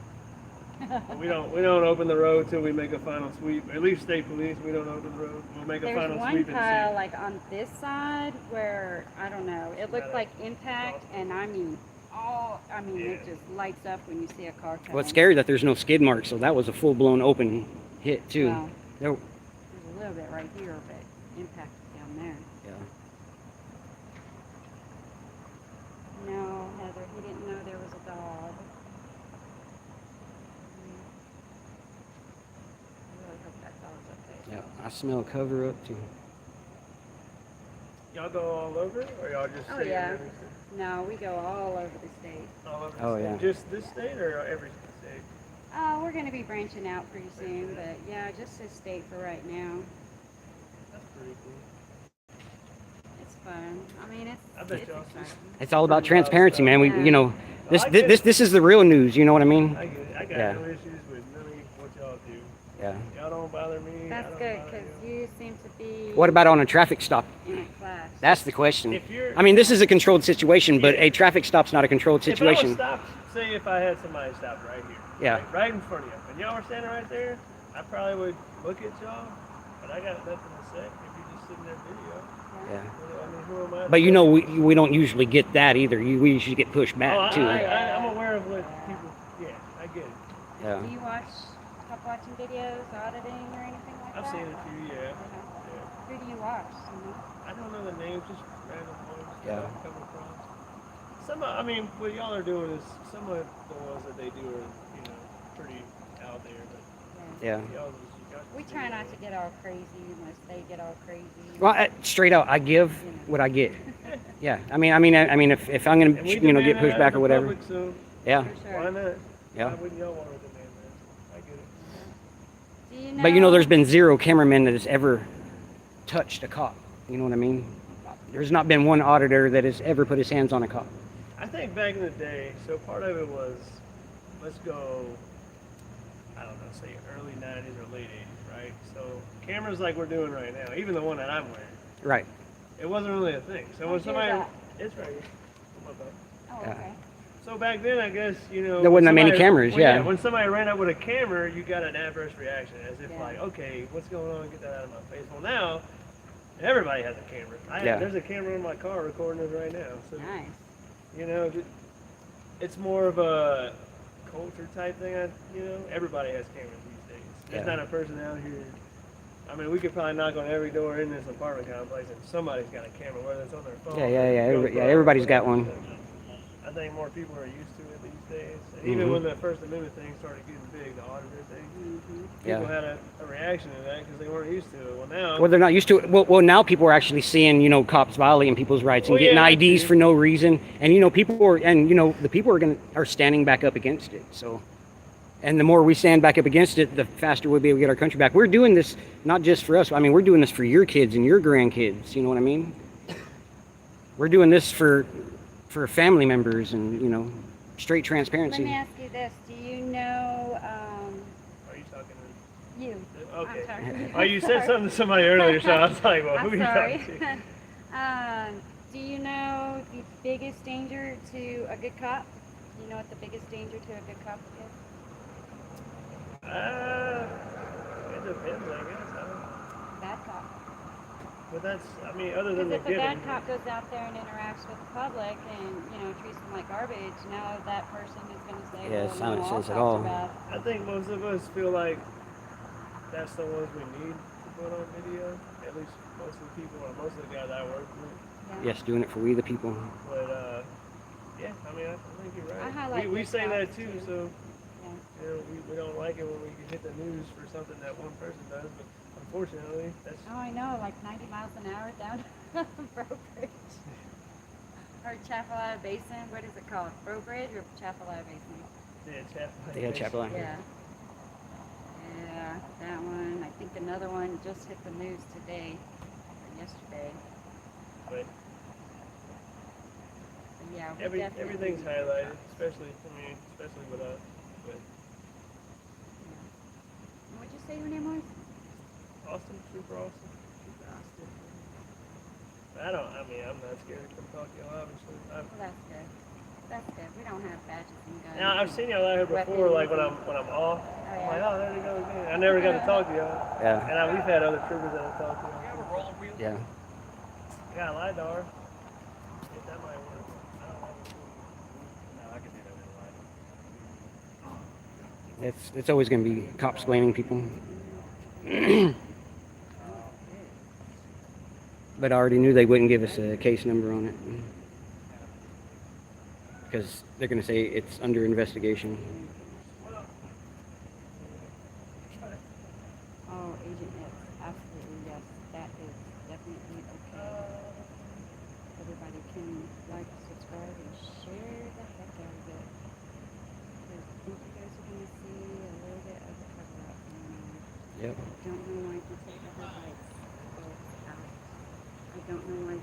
But we don't open the road till we make a final sweep. At least state police, we don't open the road. We'll make a There's final one sweep and pile see. like on this side where I don't know. It looked like impact, and I mean, it just lights up when you see a car coming. Well, it's scary that there's no skid marks, so that was a full-blown open hit too. Well, There- there's a little bit right here, but impact down there. yeah. No, Heather, he didn't know there was a dog. I really hope that dog's okay. Yeah, I smell cover up too. Y'all go all over, or y'all just Oh, stay yeah. in every state? No, we go all over the state. All over the Oh, state? yeah. Just this state or every state? We're going to be branching out pretty soon, but yeah, just this state for right now. That's pretty cool. It's fun. I mean, I bet it's y'all exciting. It's all about transparency, man. We, Yeah. you know, this I get this it. this is the real news. You know what I mean? I get it. I got Yeah. no issues with none of what y'all do. Yeah. Y'all don't bother me. I That's don't good bother because you. you seem to be What about on a traffic stop? in a class. That's the question. If you're, I mean, this is a controlled situation, but Yeah. a traffic stop's not a controlled if I was situation. stopped, say if I had somebody stopped right here, Yeah. right in front of you, and y'all were standing right there, I probably would look at y'all, but I got nothing to say if you're just sitting there video. Yeah. I mean, who am I? But you know, we don't usually get that either. We usually get pushed back Oh, too. I'm aware of what people. Yeah, I get it. Yeah. Do you stop watching videos, auditing, or anything like I've that? seen a few. Yeah. Who do you watch? I don't know the names, just random ones Yeah. that I've come across. I mean, what y'all are doing is some of the ones that they do are, pretty out there. But Yeah. y'all just We try not to get all crazy unless they get all crazy. Well, straight out, I give what I get. Yeah. I mean, if I'm gonna, And we get demand pushed that back in or the whatever. public, so Yeah. For sure. why not? Yeah. Why wouldn't y'all want to demand that? I get it. Do you know? But there's been zero cameraman that has ever touched a cop. You know what I mean? There's not been one auditor that has ever put his hands on a cop. I think back in the day, so part of it was, let's go, I don't know, say early 90s or late 80s, right? So cameras like we're doing right now, even the one that I'm wearing, Right. it wasn't really a thing. So when Where's somebody, yours it's right here. Come on, bud. Oh, Yeah. okay. So back then, I guess, There when wasn't that many somebody- cameras, well, yeah. When somebody ran up with a camera, you got an adverse reaction, as if Yeah. like, okay, what's going on? Get that out of my face. Well, now everybody has a camera. Yeah. There's a camera in my car recording this right now. So Nice. it's more of a culture type thing. Everybody has cameras these days. There's Yeah. not a person out here. I mean, we could probably knock on every door in this apartment complex, and somebody's got a camera, whether it's on their phone. Yeah. or GoPro or Everybody's got whatever. one. I think more people are used to it these days. And even when the First Amendment thing started getting big, the auditor thing, people Yeah. had a reaction to that because they weren't used to it. Well, now, Well, they're not used to it. Well, now people are actually seeing, cops violating people's rights and Well, getting yeah, IDs too. for no reason. And the people are standing back up against it. So, and the more we stand back up against it, the faster we'll be able to get our country back. We're doing this not just for us. I mean, we're doing this for your kids and your grandkids. You know what I mean? We're doing this for family members and straight Let transparency. me ask you this: do you know? are you talking to You. Okay. I'm sorry. Oh, you said something to somebody earlier, so I was like, well, who are I'm you sorry. talking to? Do you know the biggest danger to a good cop? Do you know what the biggest danger to a good cop is? It depends, I guess. Bad cop. But that's, other than Because the if a bad giving. cop goes out there and interacts with the public and treats them like garbage, now that person is going to say, Yeah, well, silence all says it cops all. are bad. I think most of us feel like that's the ones we need to put on video. At least most of the people, or most of the guys I work with. Yes, doing it for we the people. But yeah, I think you're right. I highlight we good say that cops, too, too. so we don't like it when we hit the news for something that one person does, but unfortunately, that's Oh, I know, like 90 miles an hour down Bro Bridge. Or Chapel Basin, what is it called? Bro Bridge or Chapel Basin? yeah, Chapel. Yeah. Yeah, that one. I think another one just hit the news today, or yesterday. But Yeah, we definitely everything's need to highlighted, cops. especially with us. But What'd you say your name was? Austin, super awesome. Austin. I'm not scared to come talk to y'all, obviously. Well, that's good. That's good. We don't have badges and guns. Now, I've seen y'all out here before, like when I'm off. I'm like, oh, there they go again. I never got to talk to y'all. Yeah. And we've had other troopers that have talked to y'all. Yeah. I got a LiDAR. If that might work. I don't know. No, I can do that with a light. It's always going to be cops blaming people. But I already knew they wouldn't give us a case number on it. Because they're going to say it's under investigation. Oh, Agent X. Absolutely, yes. That is definitely okay. Everybody can like, subscribe, and share the heck out of it. Because I think you guys are going to see a little bit of a cover-up going on. Yep. I don't know why you take the headlights both out. I don't know why.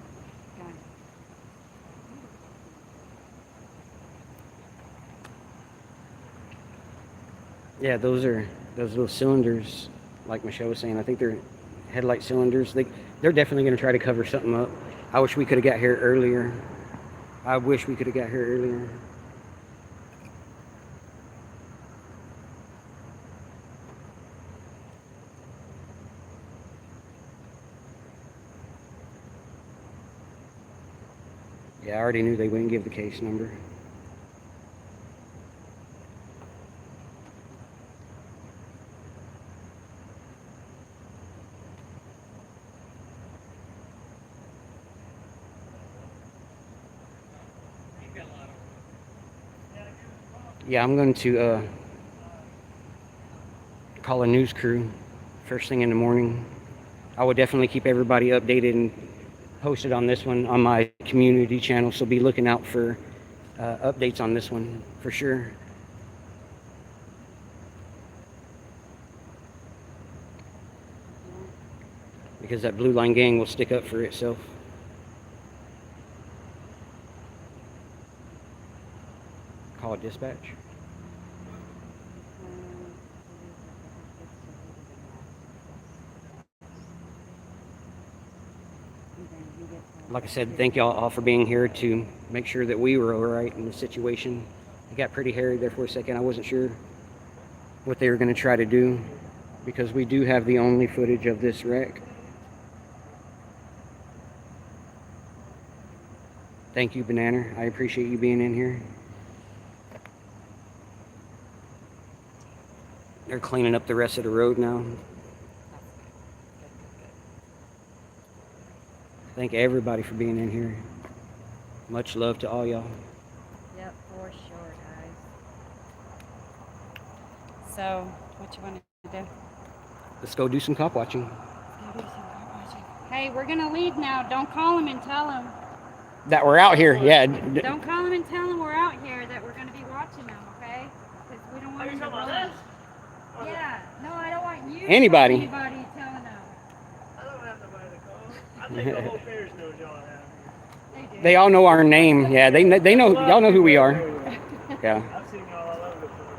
God. Yeah, those little cylinders, like Michelle was saying, I think they're headlight cylinders. They're definitely going to try to cover something up. I wish we could have got here earlier. I wish we could have got here earlier. Yeah, I already knew they wouldn't give the case number. Yeah, I'm going to call a news crew first thing in the morning. I will definitely keep everybody updated and posted on this one on my community channel, so be looking out for updates on this one for sure. Because that Blue Line gang will stick up for itself. Call dispatch. Like I said, thank y'all all for being here to make sure that we were all right in the situation. It got pretty hairy there for a second. I wasn't sure what they were going to try to do, because we do have the only footage of this wreck. Thank you, Banana. I appreciate you being in here. They're cleaning up the rest of the road now. Thank everybody for being in here. Much love to all y'all. Yep, for sure, guys. So, what you want to do? Let's go do some cop watching. Hey, we're gonna leave now. Don't call him and tell him. That we're out here, yeah. Don't call him and tell him we're out here, that we're gonna be watching them, okay? Because we don't want him to run. Yeah, no, I don't want you. Anybody. Anybody telling them. I don't have nobody to call. I think the whole parish knows y'all have here. They do. They all know our name. Yeah, they know. Y'all know who we are. Yeah. I've seen y'all all over the place.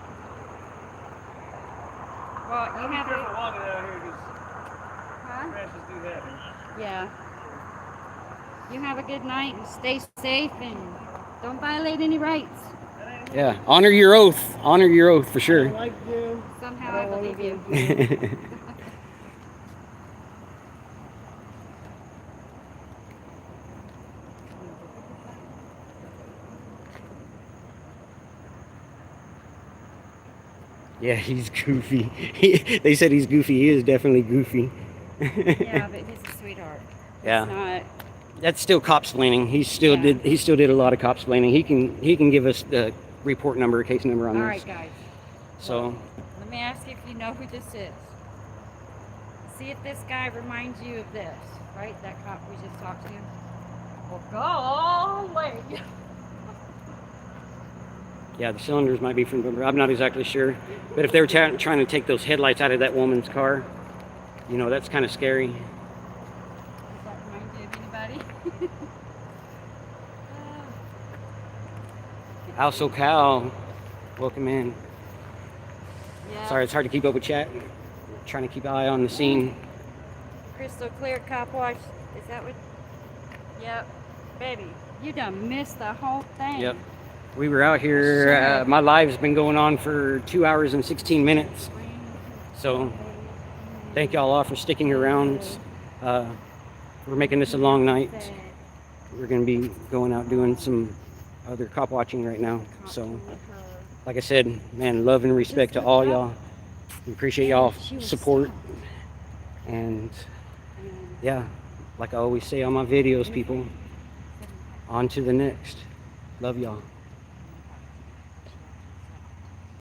Well, you Be have careful to. walking out here because Huh? crashes do happen. Yeah. You have a good night and stay safe and don't violate any rights. Yeah. Honor your oath. Honor your oath for I sure. like you. Somehow I believe you. Yeah, he's goofy. They said he's goofy. He is definitely goofy. Yeah, but he's a sweetheart. Yeah. It's not. That's still cop splaining. He still did a lot of cop splaining. He can give us the report number, case number on All this. right, guys. So Let me ask you if you know who this is. See if this guy reminds you of this, right? That cop we just talked to. Well, golly. yeah, the cylinders might be from. I'm not exactly sure, but if they were trying to take those headlights out of that woman's car, you know, that's kind of scary. Does that remind you of anybody? Also, Cal, welcome in. Yeah. Sorry, it's hard to keep up with chat. Trying to keep an eye on the scene. Crystal clear cop watch. Is that what? Yep. Baby, you done missed the whole thing. Yep. We were out here. My live's been going on for 2 hours and 16 minutes. So, thank y'all all for sticking around. We're making this a long night. We're going to be going out doing some other cop watching right now. So, like I said, man, love and respect to all y'all. We appreciate y'all support. And yeah, like I always say on my videos, people, on to the next. Love y'all.